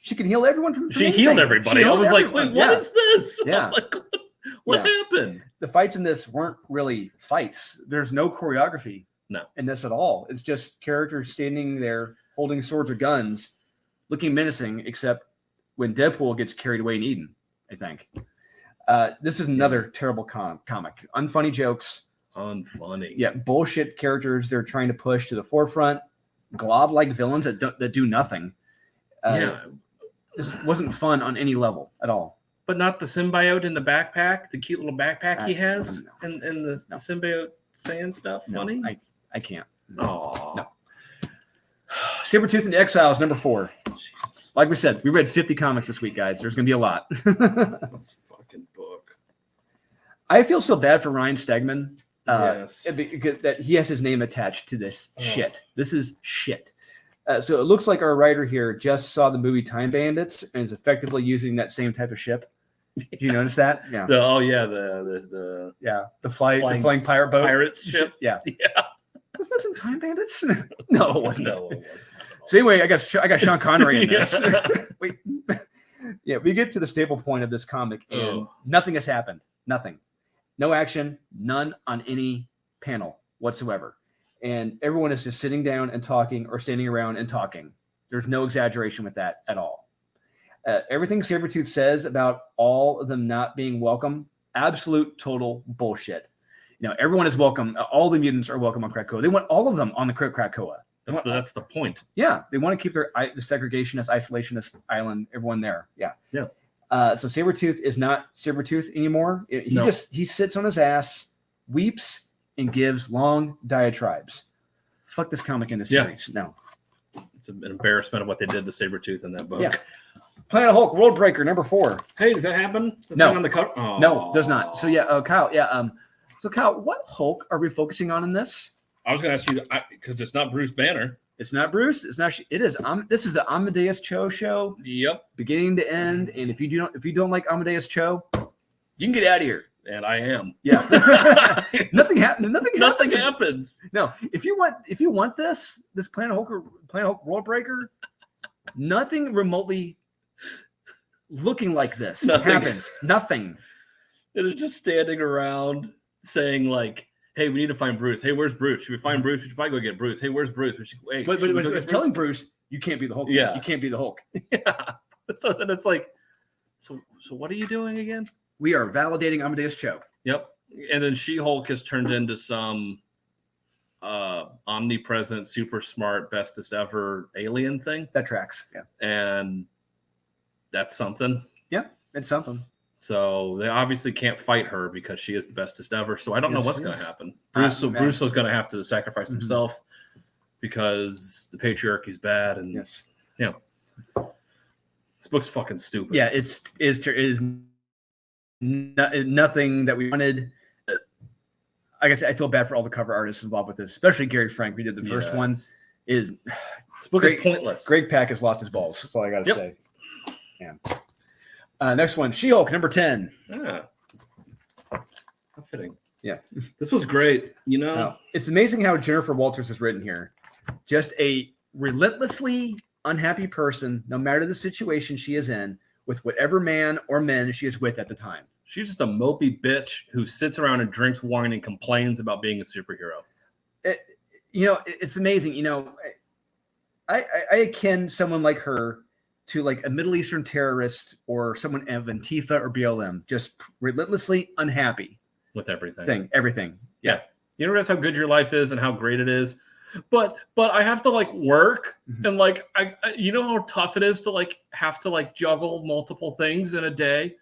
She can heal everyone from She healed everybody. I was like, wait, what is this? Yeah. Like, what happened? The fights in this weren't really fights. There's no choreography in this at all. It's just characters standing there holding swords or guns, looking menacing, except when Deadpool gets carried away in Eden, I think. This is another terrible comic. Unfunny jokes. Unfunny. Yeah, bullshit characters they're trying to push to the forefront. Glob-like villains that do nothing. This wasn't fun on any level at all. But not the symbiote in the backpack, the cute little backpack he has, and the symbiote saying stuff. Funny? I can't. Oh no. Sabertooth and the Exiles, number 4. Jesus. Like we said, we read 50 comics this week, guys. There's gonna be a lot. This fucking book. I feel so bad for Ryan Stegman. Yes. Because that he has his name attached to this shit. This is shit. So it looks like our writer here just saw the movie Time Bandits and is effectively using that same type of ship. Did you notice that? Yeah. The flying pirate boat. Pirates ship. Yeah. Yeah. Was this in Time Bandits? No, it wasn't. No, it wasn't. So anyway, I got Sean Connery in this. Wait. Yeah, we get to the staple point of this comic, and nothing has happened. Nothing. No action. None on any panel whatsoever. And everyone is just sitting down and talking or standing around and talking. There's no exaggeration with that at all. Everything Sabertooth says about all of them not being welcome, absolute total bullshit. Everyone is welcome. All the mutants are welcome on Krakoa. They want all of them on the Krakoa. That's the point. Yeah, they want to keep the segregationist, isolationist island, everyone there. Yeah. Yeah. So Sabertooth is not Sabertooth anymore. He sits on his ass, weeps, and gives long diatribes. Fuck this comic in this series. No. It's an embarrassment of what they did to Sabertooth in that book. Yeah. Planet Hulk, World Breaker, number 4. Hey, does that happen? No. On the cover? No, does not. So Kyle, so Kyle, what Hulk are we focusing on in this? I was going to ask you, because it's not Bruce Banner. It's not Bruce. It's not. It is. This is the Amadeus Cho show. Yep. Beginning to end. And if you don't like Amadeus Cho, you can get out of here. And I am. Yeah. Nothing happened. Nothing happens. No. If you want this Planet Hulk World Breaker, nothing remotely looking like this happens. Nothing. It is just standing around saying like, hey, we need to find Bruce. Hey, where's Bruce? Should we find Bruce? We should probably go get Bruce. Hey, where's Bruce? But it's telling Bruce, you can't be the Hulk. Yeah. You can't be the Hulk. Yeah. So then it's like, so what are you doing again? We are validating Amadeus Cho. Yep. And then She-Hulk has turned into some omnipresent, super smart, bestest ever alien thing. That tracks. Yeah. And that's something. Yeah, it's something. So they obviously can't fight her because she is the bestest ever. So I don't know what's going to happen. Bruce is going to have to sacrifice himself because the patriarchy is bad. And this book's fucking stupid. Yeah, it is nothing that we wanted. Like I said, I feel bad for all the cover artists involved with this, especially Gary Frank. We did the first one. This book is pointless. Greg Pak has lost his balls. That's all I got to say. Yeah. Next one, She-Hulk, number 10. Yeah. How fitting. Yeah. This was great. It's amazing how Jennifer Walters is written here. Just a relentlessly unhappy person, no matter the situation she is in, with whatever man or men she is with at the time. She's just a mopey bitch who sits around and drinks wine and complains about being a superhero. It's amazing. I akin someone like her to like a Middle Eastern terrorist or someone of Antifa or BLM, just relentlessly unhappy with everything. Everything. Yeah. You don't realize how good your life is and how great it is. But I have to like work and like I how tough it is to have to juggle multiple things in a day.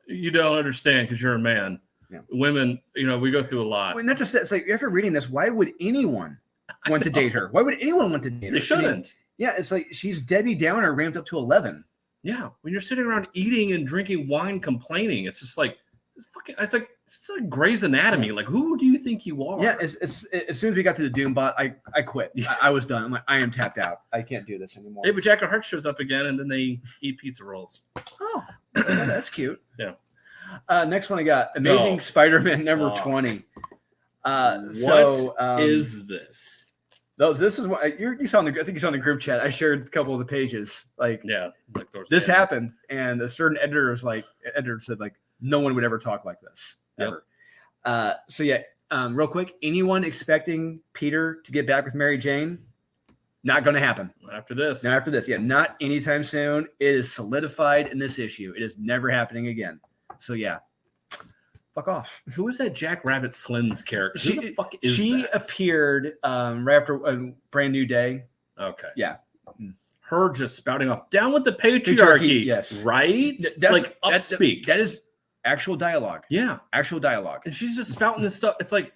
You don't understand because you're a man. Yeah. Women, we go through a lot. Well, not just that. It's like after reading this, why would anyone want to date her? Why would anyone want to date her? They shouldn't. Yeah, it's like she's Debbie Downer ramped up to 11. Yeah, when you're sitting around eating and drinking wine, complaining, it's just like it's like Grey's Anatomy. Like, who do you think you are? Yeah, as soon as we got to the Doombot, I quit. I was done. I'm like, I am tapped out. I can't do this anymore. Hey, but Jack Hart shows up again, and then they eat pizza rolls. Oh, yeah, that's cute. Yeah. Next one I got Amazing Spider-Man number 20. What is this? No, this is what you saw in the. I think you saw in the group chat. I shared a couple of the pages. Like, this happened, and a certain editor said like, no one would ever talk like this ever. Real quick, anyone expecting Peter to get back with Mary Jane? Not going to happen. Not after this. Yeah, not anytime soon. It is solidified in this issue. It is never happening again. So yeah. Fuck off. Who is that Jack Rabbit Slim's character? Who the fuck is she that? appeared right after a Brand New Day. Okay. Yeah. Her just spouting off, down with the patriarchy. Yes. Right? Upspeak. That is actual dialogue. Yeah. Actual dialogue. And she's just spouting this stuff. It's like,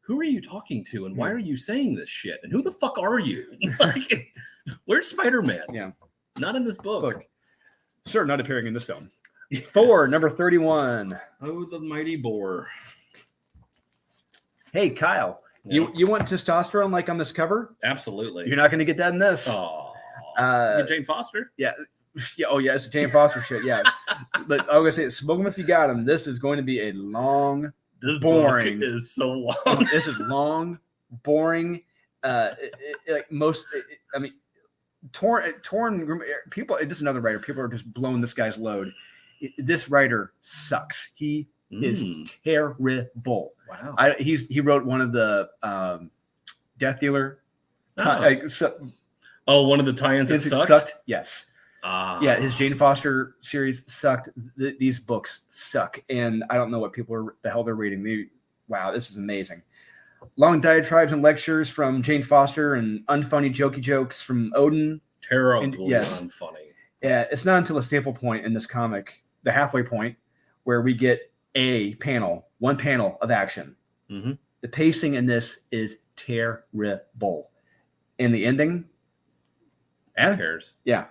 who are you talking to? And why are you saying this shit? And who the fuck are you? Like, where's Spider-Man? Yeah. Not in this book. Look, sir, not appearing in this film. Thor, number 31. Oh, the mighty boar. Hey, Kyle, you want testosterone like on this cover? Absolutely. You're not going to get that in this. Oh, Jane Foster. Yeah. Oh, yeah, it's Jane Foster shit. Yeah. But I'm going to say, smoke them if you got them. This is going to be a long, boring. Book is so long. This is long, boring. Torn people. This is another writer. People are just blowing this guy's load. This writer sucks. He is terrible. Wow. He wrote one of the Death Dealer. One of the tie-ins that sucked. Yes. Yeah, his Jane Foster series sucked. These books suck, and I don't know what the hell they're reading. Wow, this is amazing. Long diatribes and lectures from Jane Foster and unfunny jokey jokes from Odin. Terribly unfunny. Yeah, it's not until a staple point in this comic, the halfway point, where we get one panel of action. Mm-hmm. The pacing in this is terrible. And the ending, who cares? Yeah.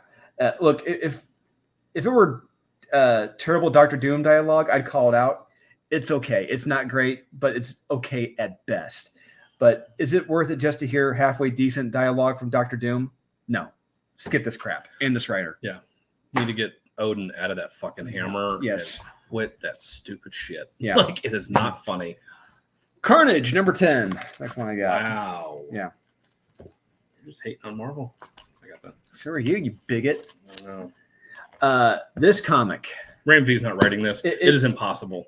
Look, if it were terrible Doctor Doom dialogue, I'd call it out. It's okay. It's not great, but it's okay at best. But is it worth it just to hear halfway decent dialogue from Doctor Doom? No. Skip this crap. And this writer. Yeah. Need to get Odin out of that fucking hammer. Yes. And quit that stupid shit. Yeah. Like, it is not funny. Carnage, number 10. That's one I got. Wow. Yeah. You're just hating on Marvel. I got that. So are you bigot. I know. This comic. Ramsey's not writing this. It is impossible.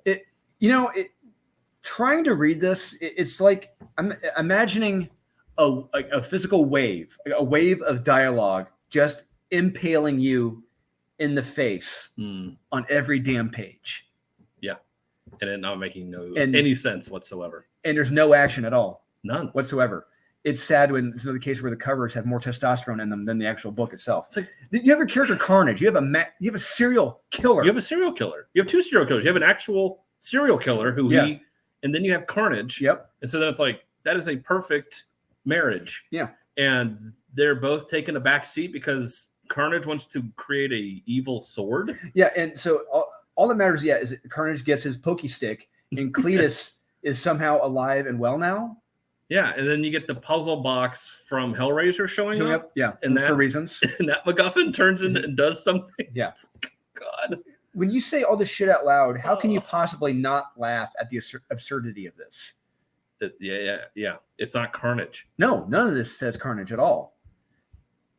Trying to read this, it's like I'm imagining a physical wave, a wave of dialogue just impaling you in the face on every damn page. Yeah. And it not making any sense whatsoever. And there's no action at all. None. Whatsoever. It's sad when it's another case where the covers have more testosterone in them than the actual book itself. It's like you have a character Carnage. You have a serial killer. You have a serial killer. You have two serial killers. You have an actual serial killer and then you have Carnage. Yep. And so then it's like, that is a perfect marriage. Yeah. And they're both taking a back seat because Carnage wants to create a evil sword. Yeah. And so all that matters, is that Carnage gets his pokey stick and Cletus is somehow alive and well now. Yeah. And then you get the puzzle box from Hellraiser showing up. Yeah. And for reasons. And that MacGuffin turns into and does something. Yeah. God. When you say all this shit out loud, how can you possibly not laugh at the absurdity of this? Yeah. It's not Carnage. No, none of this says Carnage at all.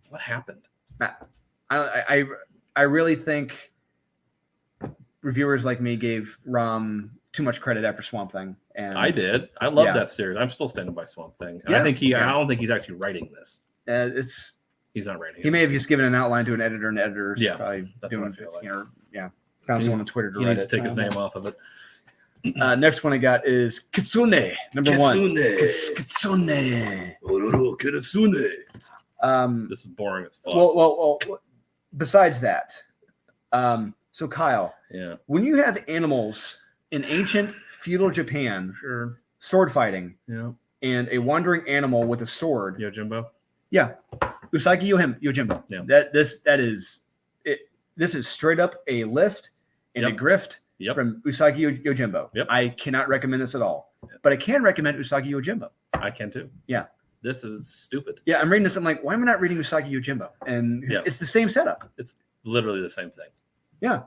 What happened? I really think reviewers like me gave Rom too much credit after Swamp Thing. And I did. I love that series. I'm still standing by Swamp Thing. And I don't think he's actually writing this. He's not writing. He may have just given an outline to an editor, and editor's probably that's what I feel like. Found someone on Twitter to write write it. to take his name off of it. Next one I got is Kitsune, number 1. Kitsune. This is boring as fuck. Well, besides that, so Kyle, when you have animals in ancient feudal Japan, sword fighting, and a wandering animal with a sword. Yojimbo. Yeah, Usagi Yojimbo. Yeah. That is it. This is straight up a lift and a grift from Usagi Yojimbo. Yep. I cannot recommend this at all, but I can recommend Usagi Yojimbo. I can too. Yeah. This is stupid. Yeah, I'm reading this. I'm like, why am I not reading Usagi Yojimbo? And it's the same setup. It's literally the same thing. Yeah.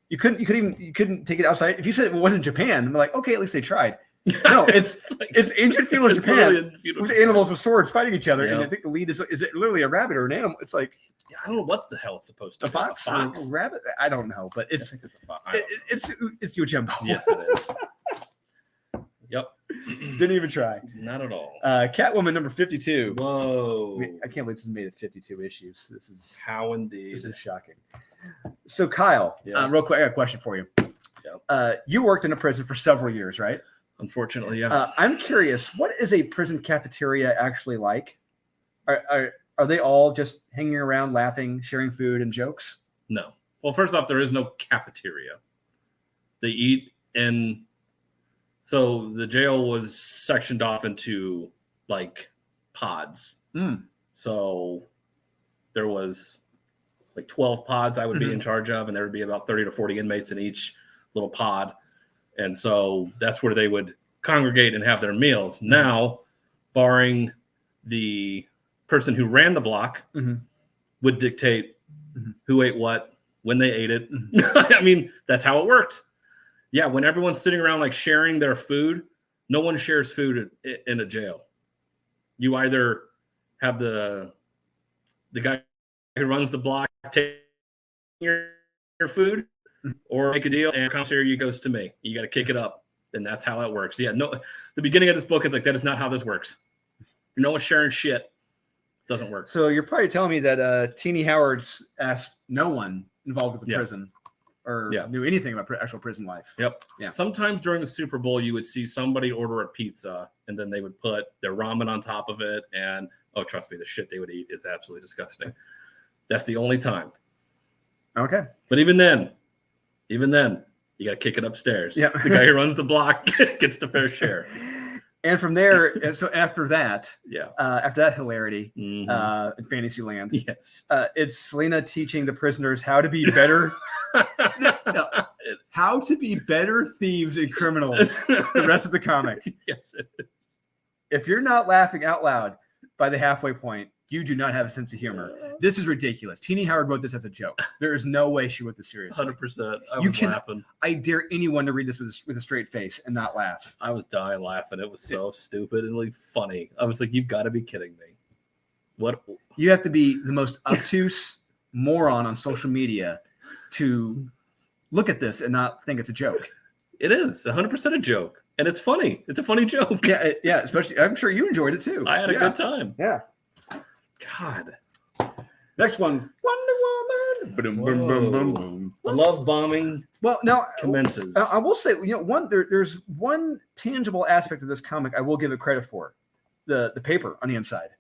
You couldn't take it outside. If you said it wasn't Japan, I'm like, okay, at least they tried. No, it's ancient feudal Japan with animals with swords fighting each other, and I think the lead is it literally a rabbit or an animal? It's like I don't know what the hell it's supposed to be. A fox? A rabbit? I don't know, but it's a fox. It's Yojimbo. Yes, it is. Yep. Didn't even try. Not at all. Catwoman number 52. Whoa. I can't believe this is made of 52 issues. This is how indeed. This is shocking. So Kyle, real quick, I got a question for you. Yep. You worked in a prison for several years, right? Unfortunately, yeah. I'm curious, what is a prison cafeteria actually like? Are they all just hanging around, laughing, sharing food and jokes? No. Well, first off, there is no cafeteria. They eat in. So the jail was sectioned off into like pods. So there was like 12 pods I would be in charge of, and there would be about 30 to 40 inmates in each little pod. And so that's where they would congregate and have their meals. Now, barring the person who ran the block would dictate who ate what, when they ate it. I mean, that's how it worked. Yeah, when everyone's sitting around like sharing their food, no one shares food in a jail. You either have the guy who runs the block take your food, or make a deal and commissary goes to me. You got to kick it up, and that's how it works. Yeah, no. The beginning of this book is like that is not how this works. No one's sharing shit. Doesn't work. So you're probably telling me that Teenie Howard's asked no one involved with the prison or knew anything about actual prison life. Yep. Yeah. Sometimes during the Super Bowl, you would see somebody order a pizza, and then they would put their ramen on top of it, and trust me, the shit they would eat is absolutely disgusting. That's the only time. Okay. But even then, you got to kick it upstairs. Yeah. The guy who runs the block gets the fair share. And from there, so after that hilarity in Fantasyland, it's Selena teaching the prisoners how to be better, how to be better thieves and criminals. The rest of the comic. Yes, it is. If you're not laughing out loud by the halfway point, you do not have a sense of humor. This is ridiculous. Teenie Howard wrote this as a joke. There is no way she wrote this seriously. 100%. I was laughing. I dare anyone to read this with a straight face and not laugh. I was dying laughing. It was so stupid and like funny. I was like, you've got to be kidding me. What? You have to be the most obtuse moron on social media to look at this and not think it's a joke. It is 100% a joke. And it's funny. It's a funny joke. Yeah. Especially, I'm sure you enjoyed it too. I had a good time. Yeah. God. Next one, Wonder Woman. Boom, boom, boom, boom, boom. The love bombing. Well, now commences. I will say, there's one tangible aspect of this comic I will give it credit for: the paper on the inside.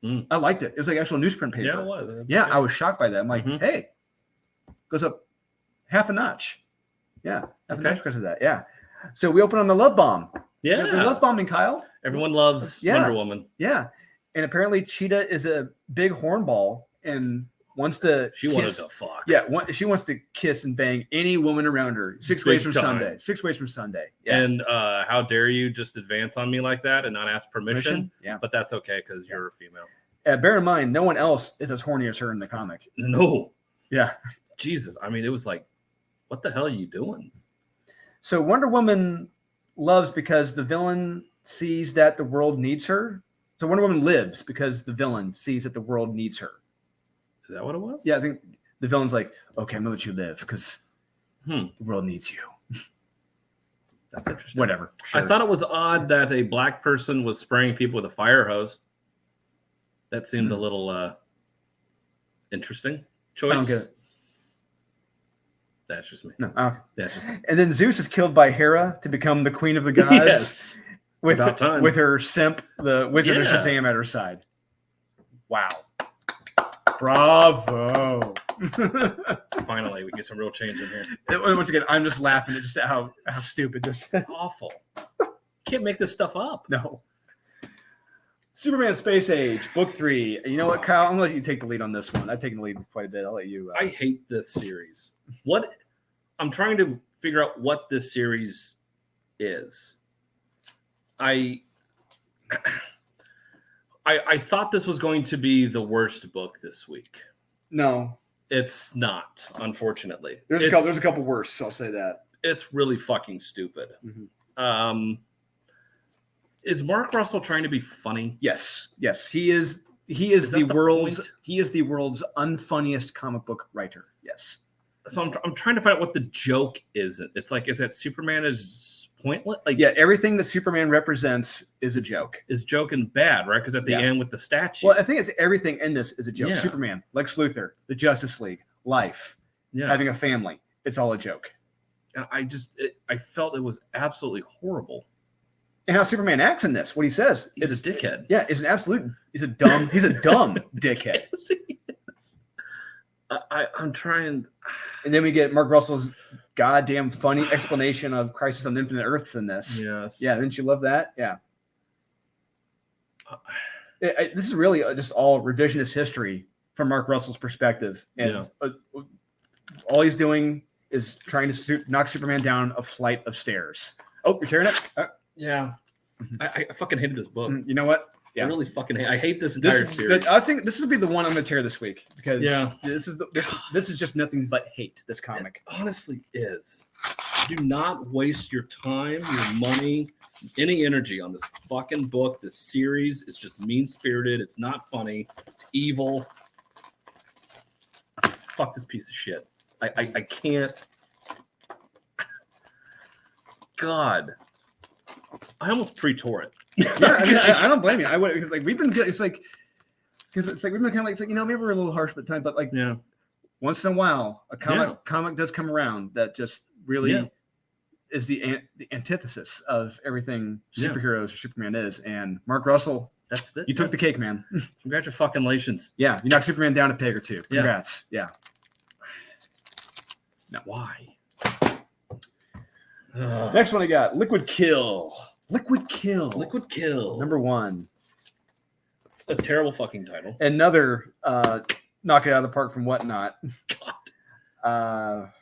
I liked it. It was like actual newsprint paper. Yeah, it was. Yeah, I was shocked by that. I'm like, hey, goes up half a notch. Yeah, half a notch because of that. Yeah. So we open on the love bomb. Yeah, the love bombing, Kyle. Everyone loves Wonder Woman. Yeah. And apparently Cheetah is a big hornball and wants to wanted to fuck. Yeah, she wants to kiss and bang any woman around her. 6 ways from Sunday. 6 ways from Sunday. Yeah. And how dare you just advance on me like that and not ask permission? Yeah. But that's okay because you're a female. Bear in mind, no one else is as horny as her in the comic. No. Yeah. Jesus. I mean, it was like, what the hell are you doing? So Wonder Woman loves because the villain sees that the world needs her. So Wonder Woman lives because the villain sees that the world needs her. Is that what it was? Yeah, I think the villain's like, okay, I'm going to let you live because the world needs you. That's interesting. Whatever. Sure. I thought it was odd that a black person was spraying people with a fire hose. That seemed a little interesting choice. I don't get it. That's just me. No. That's just me. And then Zeus is killed by Hera to become the queen of the gods. Yes. With her simp, the Wizard of Shazam at her side. Wow. Bravo. Finally, we get some real change in here. Once again, I'm just laughing at just how stupid this is. Awful. You can't make this stuff up. No. Superman Space Age, Book 3. You know what, Kyle? I'm going to let you take the lead on this one. I've taken the lead quite a bit. I'll let you. I hate this series. I'm trying to figure out what this series is. I thought this was going to be the worst book this week. No. It's not, unfortunately. There's a couple worse, so I'll say that. It's really fucking stupid. Mm-hmm. Is Mark Russell trying to be funny? Yes. He is the world's unfunniest comic book writer. Yes. So I'm trying to find out what the joke is. It's like, is that Superman is pointless? Like, yeah, everything that Superman represents is a joke. Is joking bad, right? Because at the end with the statue. Well, I think it's everything in this is a joke. Yeah. Superman, Lex Luthor, the Justice League, life, having a family. It's all a joke. And I felt it was absolutely horrible. And how Superman acts in this, what he says. He's a dickhead. Yeah, he's a dumb dickhead. Yes, he is. I'm trying. And then we get Mark Russell's goddamn funny explanation of Crisis on Infinite Earths in this. Yes. Yeah, didn't you love that? Yeah. This is really just all revisionist history from Mark Russell's perspective. And all he's doing is trying to knock Superman down a flight of stairs. Oh, you're tearing it? Yeah. I fucking hated this book. You know what? Yeah. I really fucking hate this entire series. I think this will be the one I'm going to tear this week because this is just nothing but hate, this comic. It honestly is. Do not waste your time, your money, any energy on this fucking book. This series is just mean-spirited. It's not funny. It's evil. Fuck this piece of shit. I can't. God. I almost pre-tore it. Yeah, I don't blame you. I would, because like we've been kind of like maybe we're a little harsh at times, but like once in a while a comic does come around that just really is the antithesis of everything superheroes or Superman is. And Mark Russell, that's it. You took the cake, man. Congratulations. Yeah, you knocked Superman down a peg or two. Congrats. Yeah. Now why? Next one I got Liquid Kill. Number 1. A terrible fucking title. Another knock it out of the park from Whatnot. God.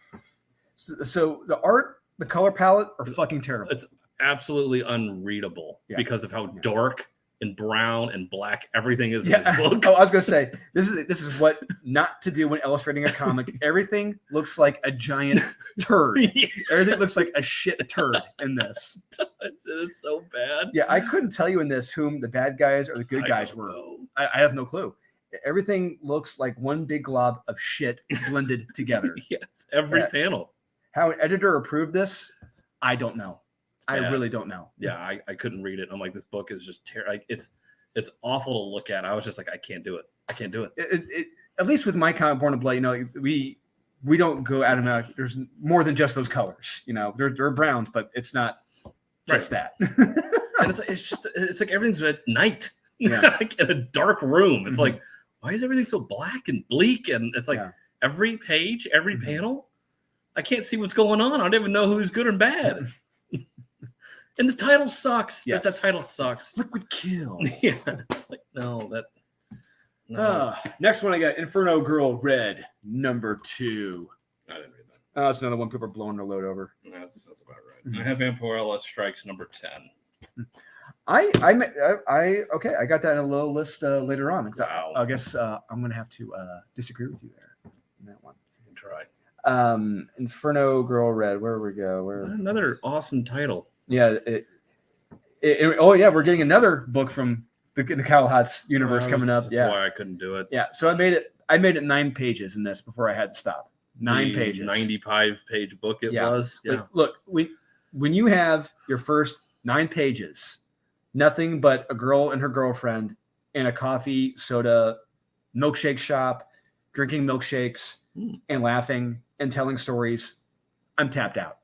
So the art, the color palette are fucking terrible. It's absolutely unreadable because of how dark and brown and black everything is in this book. Oh, I was gonna say this is what not to do when illustrating a comic. Everything looks like a giant turd. Everything looks like a shit turd in this. It is so bad. Yeah, I couldn't tell you in this whom the bad guys or the good guys were. I have no clue. Everything looks like one big glob of shit blended together. Yes, every panel. How an editor approved this, I don't know. I really don't know. Yeah, I couldn't read it. I'm like, this book is just terrible. Like, it's awful to look at. I was just like, I can't do it. At least with my comic Born of Blood, we don't go out and out. There's more than just those colors. There are browns, but it's not just that. And it's like everything's at night. Like in a dark room. It's like, why is everything so black and bleak? And it's like every page, every panel, I can't see what's going on. I don't even know who's good and bad. And the title sucks. Yes. That title sucks. Liquid Kill. Yeah. It's like, no. Next one I got Inferno Girl Red, number 2. I didn't read that. Oh, that's another one people are blowing their load over. That's about right. I have Imperial Strikes number 10. I got that in a little list later on. Wow. I guess I'm going to have to disagree with you there in that one. You can try. Inferno Girl Red. Where we go? Another awesome title. Yeah. We're getting another book from the Kyle Hotz universe coming up. That's why I couldn't do it. Yeah. So I made it 9 pages in this before I had to stop. 9 pages. 95-page book it was. Yeah. Look, when you have your first 9 pages, nothing but a girl and her girlfriend in a coffee, soda, milkshake shop, drinking milkshakes and laughing and telling stories, I'm tapped out.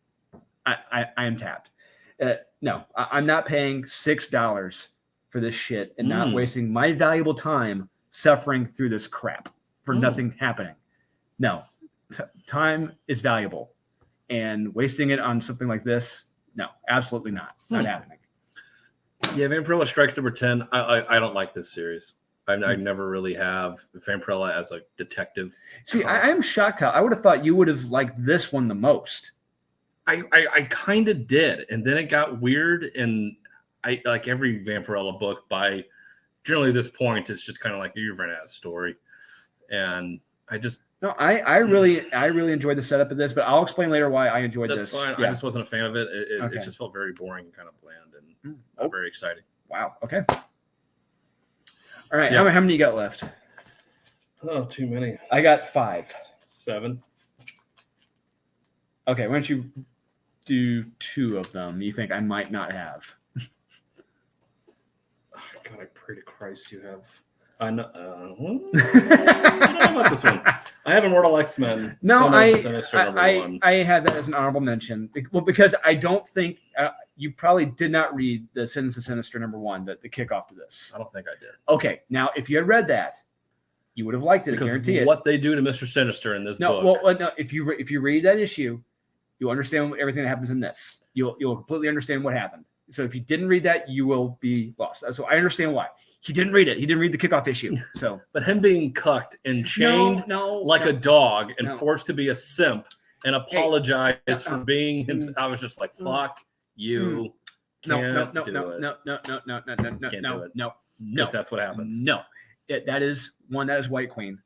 I am tapped. No, I'm not paying $6 for this shit and not wasting my valuable time suffering through this crap for nothing happening. No, time is valuable, and wasting it on something like this, no, absolutely not. Not happening. Yeah, Vampirella Strikes number 10. I don't like this series. I never really have Vampirella as a detective. See, I am shocked, Kyle. I would have thought you would have liked this one the most. I kind of did, and then it got weird, and I like every Vampirella book by generally this point, it's just kind of like you've run out of story, and I just I really enjoyed the setup of this, but I'll explain later why I enjoyed this. That's fine. Yeah. I just wasn't a fan of it. It just felt very boring and kind of bland, and not very exciting. Wow. Okay. All right. Yeah. How many you got left? Oh, too many. I got 5. 7. Okay. Why don't you do 2 of them? You think I might not have? Oh, God, I pray to Christ you have. I know. I don't know about this one. I have Immortal XMen. No, I I had that as an honorable mention. Well, because I don't think you probably did not read the Sins of Sinister #1, the kickoff to this. don't think I did. Okay, now if you had read that, you would have liked it. Because I guarantee it. What they do to Mr. Sinister in this book. Well, no. If you read that issue, you'll understand everything that happens in this. You'll completely understand what happened. So if you didn't read that, you will be lost. So I understand why. He didn't read it. He didn't read the kickoff issue. So, but him being cucked and chained like a dog and forced to be a simp and apologize for being himself, I was just like, "Fuck you!" No. That's what happens. No, that is White Queen.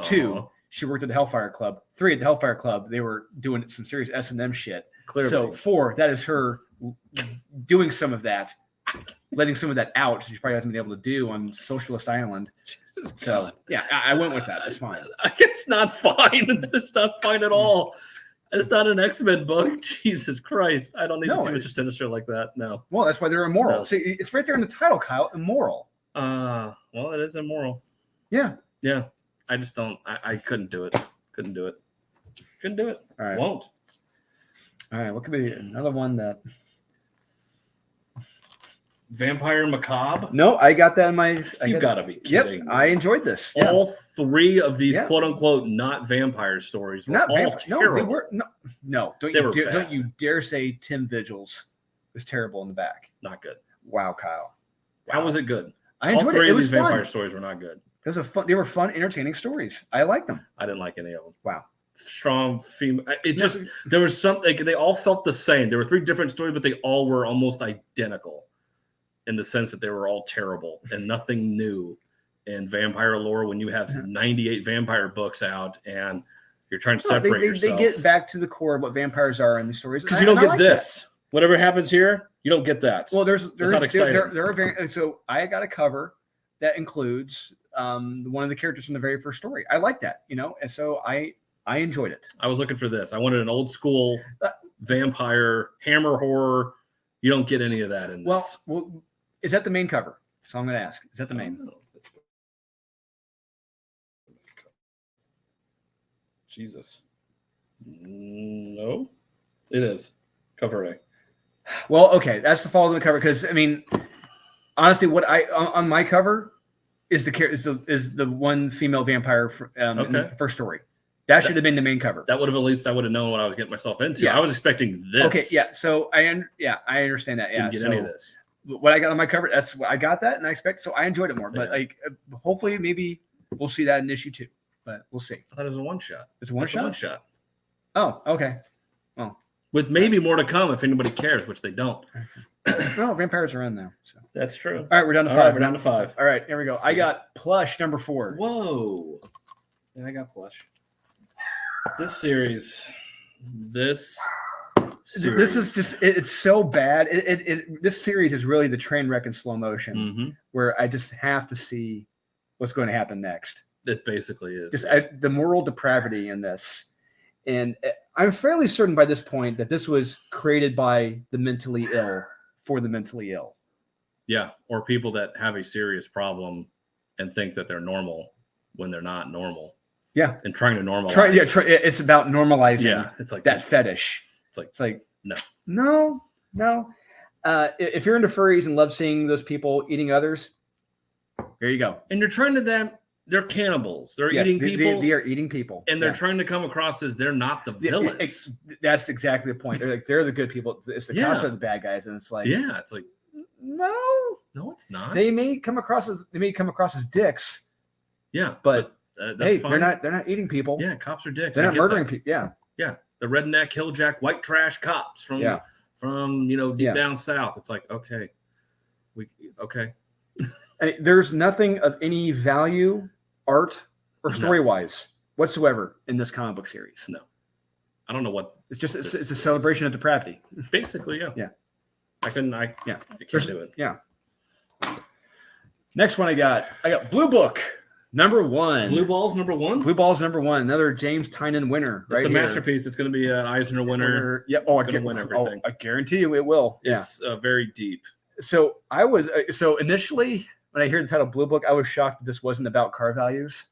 2, she worked at the Hellfire Club. 3, at the Hellfire Club, they were doing some serious S&M shit. Clearly. So 4, that is her doing some of that. Letting some of that out, she probably hasn't been able to do on Socialist Island. Jesus God. So yeah, I went with that. It's fine. It's not fine. It's not fine at all. It's not an X-Men book. Jesus Christ. I don't need to see Mr. Sinister like that. No. Well, that's why they're immoral. No. See, it's right there in the title, Kyle. Immoral. Well, it is immoral. Yeah. Yeah. I just don't. I couldn't do it. Couldn't do it. All right. Won't. All right. What could be another one that? Vampire Macabre? No, I got that in my. You gotta be kidding. Yep, I enjoyed this. All 3 of these quote unquote not vampire stories were not all terrible. No, they were no. Don't you dare say Tim Vigil's was terrible in the back. Not good. Wow, Kyle. How was it good? I enjoyed all 3 it. of It these was vampire fun. stories were not good. They were fun, entertaining stories. I liked them. I didn't like any of them. Wow. Strong female. There was something. They all felt the same. There were 3 different stories, but they all were almost identical. In the sense that they were all terrible and nothing new in vampire lore when you have 98 vampire books out and you're trying to separate yourself. They get back to the core of what vampires are in these stories. Because you don't get this. That. Whatever happens here, you don't get that. Well, there's not exciting. So I got a cover that includes one of the characters from the very first story. I like that, and so I enjoyed it. I was looking for this. I wanted an old school vampire hammer horror. You don't get any of that in this. Well, is that the main cover? So I'm going to ask. Is that the main? Jesus. No, it is. Cover A. Well, okay. That's the follow the cover. Because, I mean, honestly, what on my cover is the one female vampire in the first story. That should have been the main cover. That would have, at least I would have known what I was getting myself into. Yeah. I was expecting this. Okay, yeah. So I understand that. Yeah. Didn't get any of this. What I got on my cover, I got that, and I expect. So I enjoyed it more. But hopefully, maybe we'll see that in issue 2. But we'll see. I thought it was a one shot. It's a one shot. One shot. Oh, okay. Well, with maybe more to come if anybody cares, which they don't. Well, vampires are in now. So that's true. All right, we're down to 5. Right, we're down to 5. All right, here we go. I got Plush #4. Whoa. Yeah, I got Plush. This series. This is just, it's so bad. This series is really the train wreck in slow motion, where I just have to see what's going to happen next. It basically is. Just the moral depravity in this. And I'm fairly certain by this point that this was created by the mentally ill for the mentally ill. Yeah, or people that have a serious problem and think that they're normal when they're not normal. Yeah. And trying to normalize. It's about normalizing it's like that fetish. It's like no. If you're into furries and love seeing those people eating others, there you go. And you're trying to them. They're cannibals. They're eating people. They are eating people. And they're trying to come across as they're not the villains. That's exactly the point. They're the good people. It's the cops are the bad guys. And it's like, it's like, No, it's not. They may come across as dicks. Yeah, but that's hey, fine. they're not eating people. Yeah, cops are dicks. They're not murdering people. Yeah. Yeah. The redneck, hilljack, white trash cops from deep down south. It's like, okay. Okay. There's nothing of any value, art, or story-wise whatsoever in this comic book series. No. I don't know what it's just. It's a celebration of depravity. Basically, yeah. Yeah. I can't do it. Yeah. Next one I got Blue Book #1. Blue Balls #1. Blue Balls #1. Another James Tynion winner. It's a masterpiece. It's going to be an Eisner winner. Yeah. Oh, I can win everything. I guarantee you it will. It's very deep. So initially when I heard the title Blue Book, I was shocked that this wasn't about car values.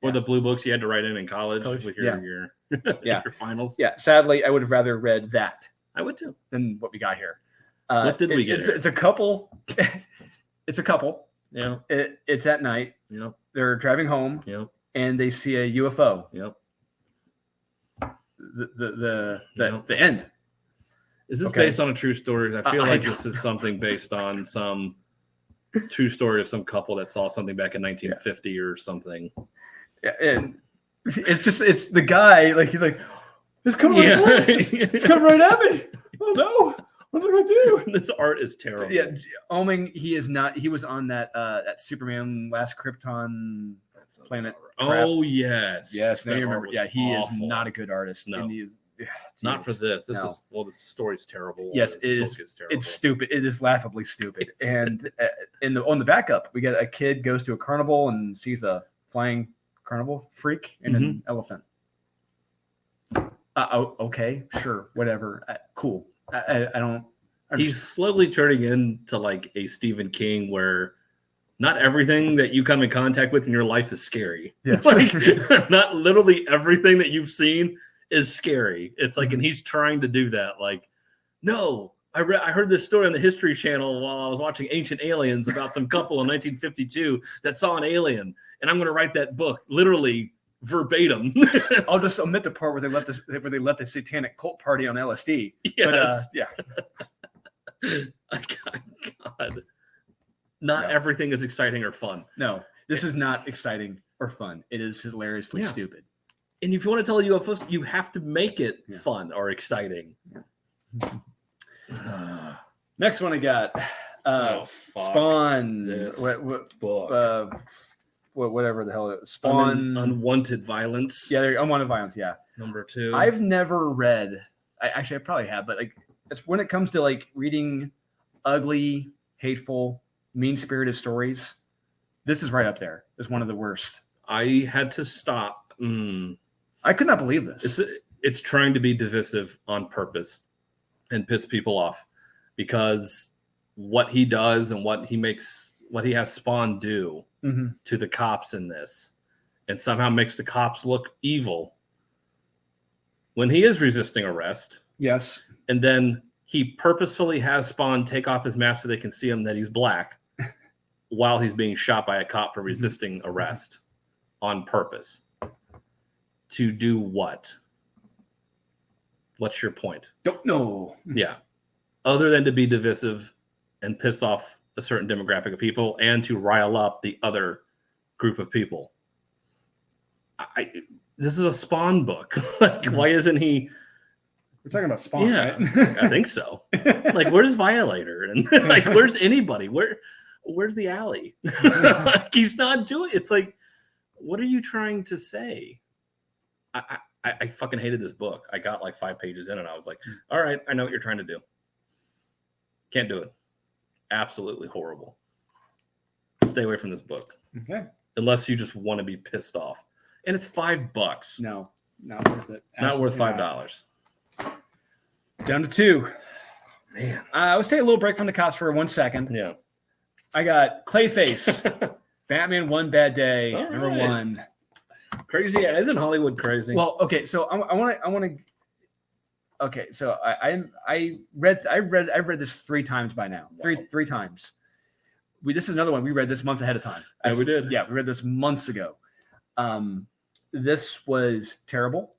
Or the blue books you had to write in college with your finals. Yeah. Sadly, I would have rather read that. I would too. Than what we got here. What did we get? It's a couple. It's a couple. Yeah. It's at night. Yep. They're driving home. Yep. And they see a UFO. Yep. The end. Is this based on a true story? I feel like this is something based on some true story of some couple that saw something back in 1950 or something. And it's the guy, like he's like, it's coming right it's coming right at me. Oh no. What am I gonna do? This art is terrible. Yeah, Oming, he is not. He was on that Superman Last Krypton planet. Oh yes, now you remember. Yeah, he is not a good artist. No, and he is, not for this. This is the story's terrible. Yes, it is. It's stupid. It is laughably stupid. And on the backup, we get a kid goes to a carnival and sees a flying carnival freak and an elephant. Okay, sure, whatever, cool. I don't. He's slowly turning into like a Stephen King, where not everything that you come in contact with in your life is scary. Yes. Like, not literally everything that you've seen is scary. It's like, and he's trying to do that. Like, no, I heard this story on the History Channel while I was watching Ancient Aliens about some couple in 1952 that saw an alien, and I'm going to write that book literally verbatim. I'll just omit the part where they let the satanic cult party on LSD. Yes. But God. Not everything is exciting or fun. No, this is not exciting or fun. It is hilariously stupid. And if you want to tell UFOs, you have to make it fun or exciting. Next one I got Spawn. Whatever the hell it is. Spawn. Unwanted Violence. Yeah, Unwanted Violence. Yeah. #2. I've never read. I probably have, but like, it's when it comes to like reading ugly, hateful, mean-spirited stories, this is right up there. It's one of the worst. I had to stop. I could not believe this. It's trying to be divisive on purpose and piss people off, because what he does and what he has Spawn do to the cops in this, and somehow makes the cops look evil when he is resisting arrest. Yes. And then he purposefully has Spawn take off his mask so they can see him that he's black while he's being shot by a cop for resisting arrest on purpose. To do what? What's your point? Don't know. Yeah. Other than to be divisive and piss off a certain demographic of people and to rile up the other group of people. This is a Spawn book. Like, why isn't he? We're talking about Spawn, right? I think so. Like, where's Violator? And like, where's anybody? Where's the alley? Like, he's not doing. It's like, what are you trying to say? I fucking hated this book. I got like 5 pages in and I was like, all right, I know what you're trying to do. Can't do it. Absolutely horrible. Stay away from this book. Okay. Unless you just want to be pissed off. And it's $5. No, not worth it. Not worth $5. Down to 2. Man. Let's take a little break from the cops for 1 second. Yeah. I got Clayface. Batman One Bad Day, #1. Crazy. Isn't Hollywood crazy? Well, okay, so I want to. Okay, so I've read this 3 times by now. Wow. Three times. This is another one we read this months ahead of time. Yeah, we did. Yeah, we read this months ago. This was terrible.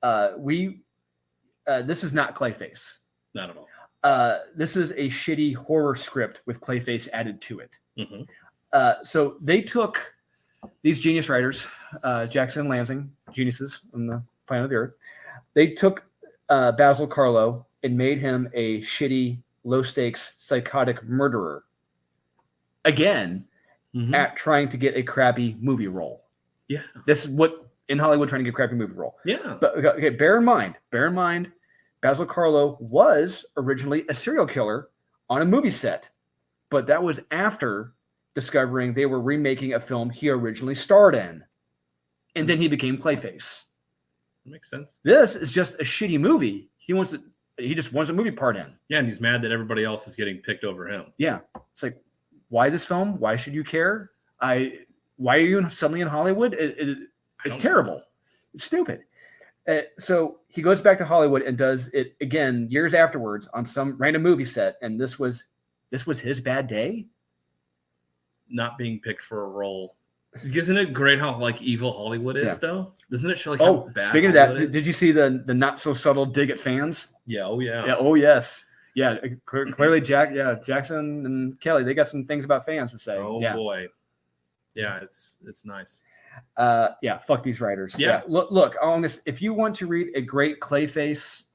This is not Clayface. Not at This is a shitty horror script with Clayface added to it. Mm-hmm. So they took these genius writers, Jackson and Lansing, geniuses on the planet of the Earth. They took Basil Karlo and made him a shitty, low-stakes, psychotic murderer. Again, at trying to get a crappy movie role. Yeah. This is what in Hollywood trying to get a crappy movie role. Yeah. But okay, bear in mind, Basil Karlo was originally a serial killer on a movie set, but that was after discovering they were remaking a film he originally starred in. And then he became Clayface. That makes sense. This is just a shitty movie. He just wants a movie part in. Yeah, and he's mad that everybody else is getting picked over him. Yeah. It's like, why this film? Why should you care? Why are you suddenly in Hollywood? It's terrible. It's stupid. So he goes back to Hollywood and does it again years afterwards on some random movie set. And this was his bad day. Not being picked for a role. Isn't it great how like evil Hollywood is though? Doesn't it show like how bad? Speaking Hollywood of that, did you see the not so subtle dig at fans? Yeah. Oh yeah. Yeah. Oh yes. Yeah. Clearly, Jackson and Kelly, they got some things about fans to say. Oh yeah. boy. Yeah, it's nice. Yeah. Fuck these writers. Yeah. Look. On this, if you want to read a great Clayface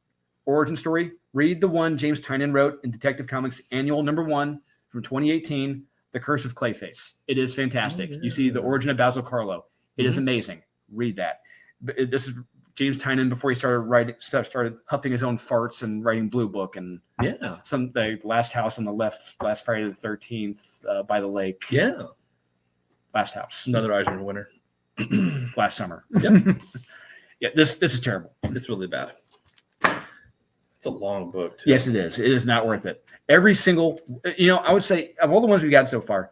origin story, read the one James Tynion wrote in Detective Comics Annual #1 from 2018. The Curse of Clayface. It is fantastic. You see the origin of Basil Karlo. It is amazing. Read that. But this is James Tynion before he started huffing his own farts and writing Blue Book and the Last House on the Left, Last Friday the 13th by the Lake. Yeah. Last House. Another Eisner winner. Last summer. Yep. Yeah, this is terrible. It's really bad. It's a long book, too. Yes, it is. It is not worth it. Every single, I would say of all the ones we got so far,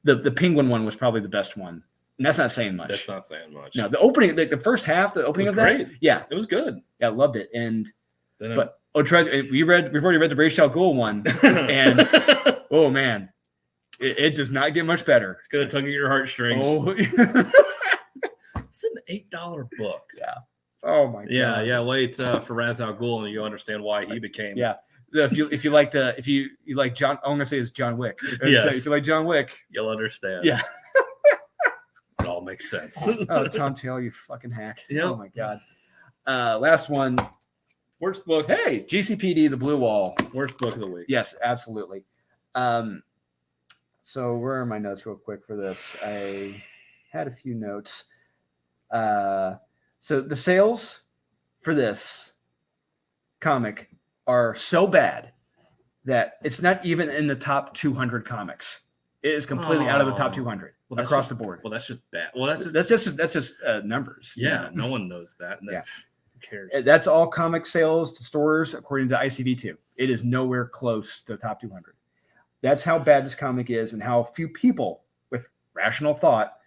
the Penguin one was probably the best one. And that's not saying much. That's not saying much. No, the opening, the first half, the opening of that. Great. Yeah. It was good. Yeah, I loved it. And, Then but, we've already read the Ra's al Ghul one. And, oh man, it does not get much better. It's going to tug at your heartstrings. Oh, It's an $8 book. Yeah. Oh my god. Yeah. Wait for Ra's al Ghul and you understand why he became. Yeah. If you like John, I'm gonna say it's John Wick. Yes. If you like John Wick, You'll understand. yeah. It all makes sense. Oh, Tom Taylor, you fucking hack. Yep. Oh my god. Last one. Worst book. Hey, GCPD, The Blue Wall. Worst book of the week. Yes, absolutely. So where are my notes real quick for this? I had a few notes. So the sales for this comic are so bad that it's not even in the top 200 comics. It is completely out of the top 200 across the board. Well, that's just bad. Well, that's just numbers. Yeah, no one knows that. And Yeah. Who cares? That's all comic sales to stores according to ICV2. It is nowhere close to the top 200. That's how bad this comic is and how few people with rational thought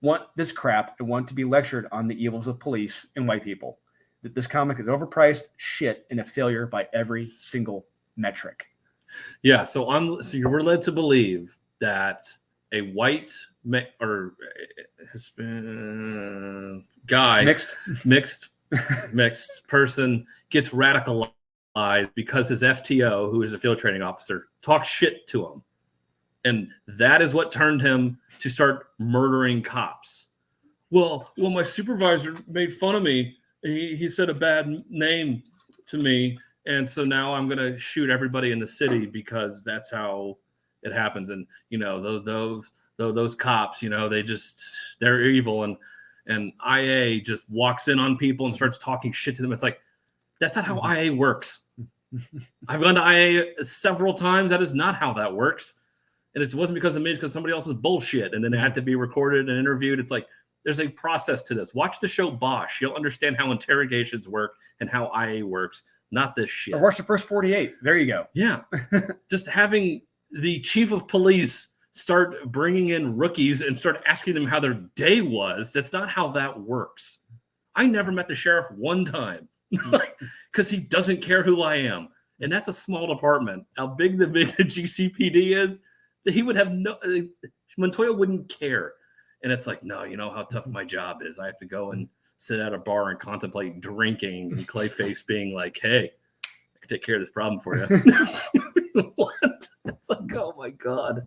want this crap and want to be lectured on the evils of police and white people. That this comic is overpriced, shit, and a failure by every single metric. Yeah, so you were led to believe that a white or guy mixed person gets radicalized because his FTO, who is a field training officer, talks shit to him. And that is what turned him to start murdering cops. Well, my supervisor made fun of me. He said a bad name to me. And so now I'm going to shoot everybody in the city because that's how it happens. And, those cops, they're evil. And IA just walks in on people and starts talking shit to them. It's like, that's not how IA works. I've gone to IA several times. That is not how that works. And it wasn't because of me, it's because somebody else's bullshit. And then it had to be recorded and interviewed. It's like, there's a process to this. Watch the show Bosch. You'll understand how interrogations work and how IA works, not this shit. Or watch the first 48. There you go. Yeah. Just having the chief of police start bringing in rookies and start asking them how their day was. That's not how that works. I never met the sheriff one time because he doesn't care who I am. And that's a small department. How big the GCPD is, he would have Montoya wouldn't care. And it's like, no, you know how tough my job is. I have to go and sit at a bar and contemplate drinking, and Clayface being like, hey, I could take care of this problem for you. What? It's like, oh my God.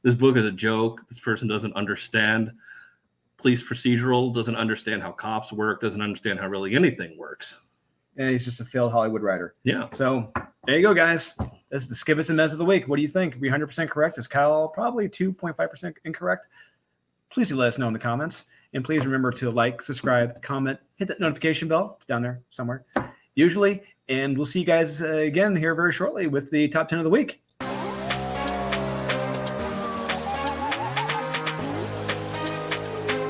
This book is a joke. This person doesn't understand police procedural, doesn't understand how cops work, doesn't understand how really anything works. And he's just a failed Hollywood writer. Yeah. So there you go, guys. This is the Skibbits and Mez of the week. What do you think? Are we 100% correct? Is Kyle probably 2.5% incorrect? Please do let us know in the comments. And please remember to like, subscribe, comment, hit that notification bell. It's down there somewhere, usually. And we'll see you guys again here very shortly with the top 10 of the week.